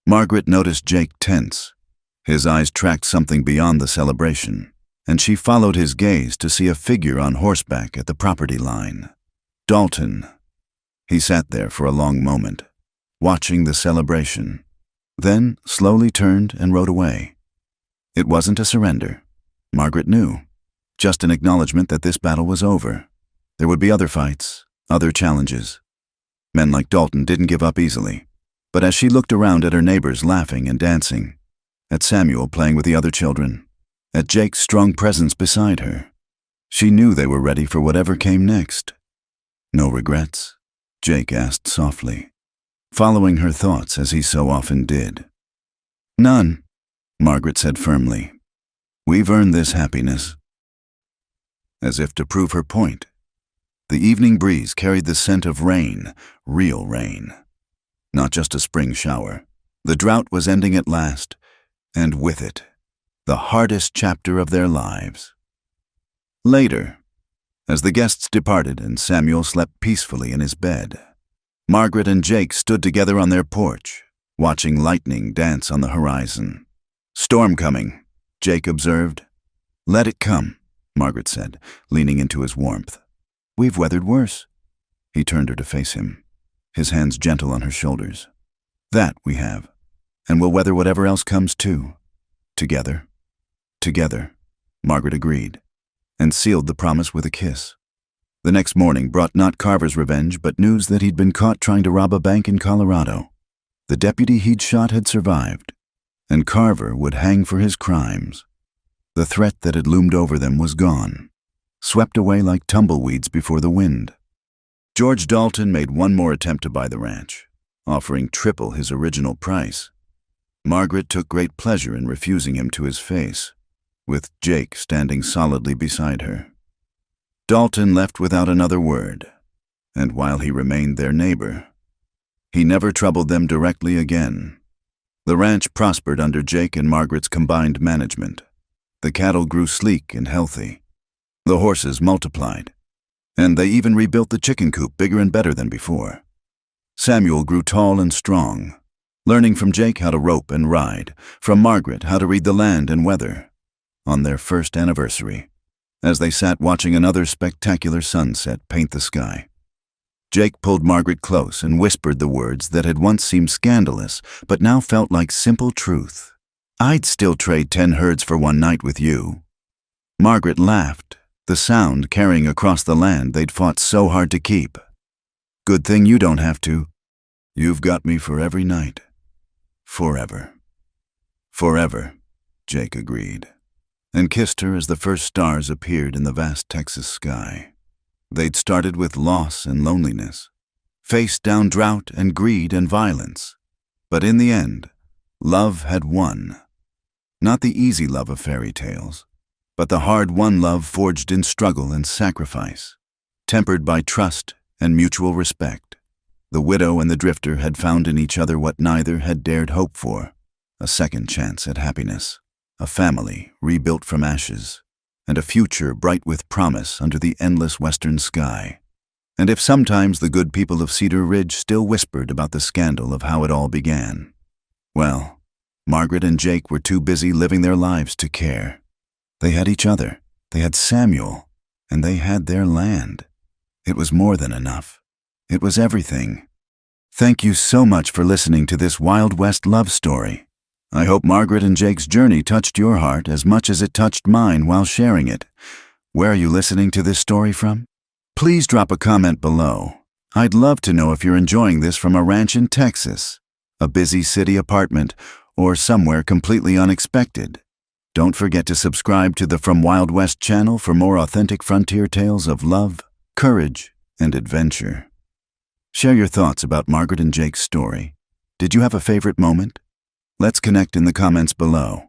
A: Margaret noticed Jake tense. His eyes tracked something beyond the celebration, and she followed his gaze to see a figure on horseback at the property line. Dalton. He sat there for a long moment, watching the celebration, then slowly turned and rode away. It wasn't a surrender, Margaret knew, just an acknowledgement that this battle was over. There would be other fights, other challenges. Men like Dalton didn't give up easily, but as she looked around at her neighbors laughing and dancing, at Samuel playing with the other children, at Jake's strong presence beside her, she knew they were ready for whatever came next. "No regrets?" Jake asked softly, following her thoughts as he so often did. "None," Margaret said firmly. "We've earned this happiness." As if to prove her point, the evening breeze carried the scent of rain, real rain. Not just a spring shower. The drought was ending at last, and with it, the hardest chapter of their lives. Later, as the guests departed and Samuel slept peacefully in his bed, Margaret and Jake stood together on their porch, watching lightning dance on the horizon. "Storm coming," Jake observed. "Let it come," Margaret said, leaning into his warmth. "We've weathered worse." He turned her to face him, his hands gentle on her shoulders. "That we have, and we'll weather whatever else comes too. Together." "Together," Margaret agreed, and sealed the promise with a kiss. The next morning brought not Carver's revenge, but news that he'd been caught trying to rob a bank in Colorado. The deputy he'd shot had survived, and Carver would hang for his crimes. The threat that had loomed over them was gone, swept away like tumbleweeds before the wind. George Dalton made one more attempt to buy the ranch, offering triple his original price. Margaret took great pleasure in refusing him to his face, with Jake standing solidly beside her. Dalton left without another word, and while he remained their neighbor, he never troubled them directly again. The ranch prospered under Jake and Margaret's combined management. The cattle grew sleek and healthy. The horses multiplied, and they even rebuilt the chicken coop bigger and better than before. Samuel grew tall and strong, learning from Jake how to rope and ride, from Margaret how to read the land and weather. On their first anniversary, as they sat watching another spectacular sunset paint the sky, Jake pulled Margaret close and whispered the words that had once seemed scandalous, but now felt like simple truth. "I'd still trade 10 herds for one night with you." Margaret laughed, the sound carrying across the land they'd fought so hard to keep. "Good thing you don't have to. You've got me for every night. Forever." "Forever," Jake agreed, and kissed her as the first stars appeared in the vast Texas sky. They'd started with loss and loneliness, faced down drought and greed and violence, but in the end, love had won. Not the easy love of fairy tales, but the hard-won love forged in struggle and sacrifice, tempered by trust and mutual respect. The widow and the drifter had found in each other what neither had dared hope for: a second chance at happiness, a family rebuilt from ashes, and a future bright with promise under the endless western sky. And if sometimes the good people of Cedar Ridge still whispered about the scandal of how it all began, well, Margaret and Jake were too busy living their lives to care. They had each other, they had Samuel, and they had their land. It was more than enough. It was everything. Thank you so much for listening to this Wild West love story. I hope Margaret and Jake's journey touched your heart as much as it touched mine while sharing it. Where are you listening to this story from? Please drop a comment below. I'd love to know if you're enjoying this from a ranch in Texas, a busy city apartment, or somewhere completely unexpected. Don't forget to subscribe to the From Wild West channel for more authentic frontier tales of love, courage, and adventure. Share your thoughts about Margaret and Jake's story. Did you have a favorite moment? Let's connect in the comments below.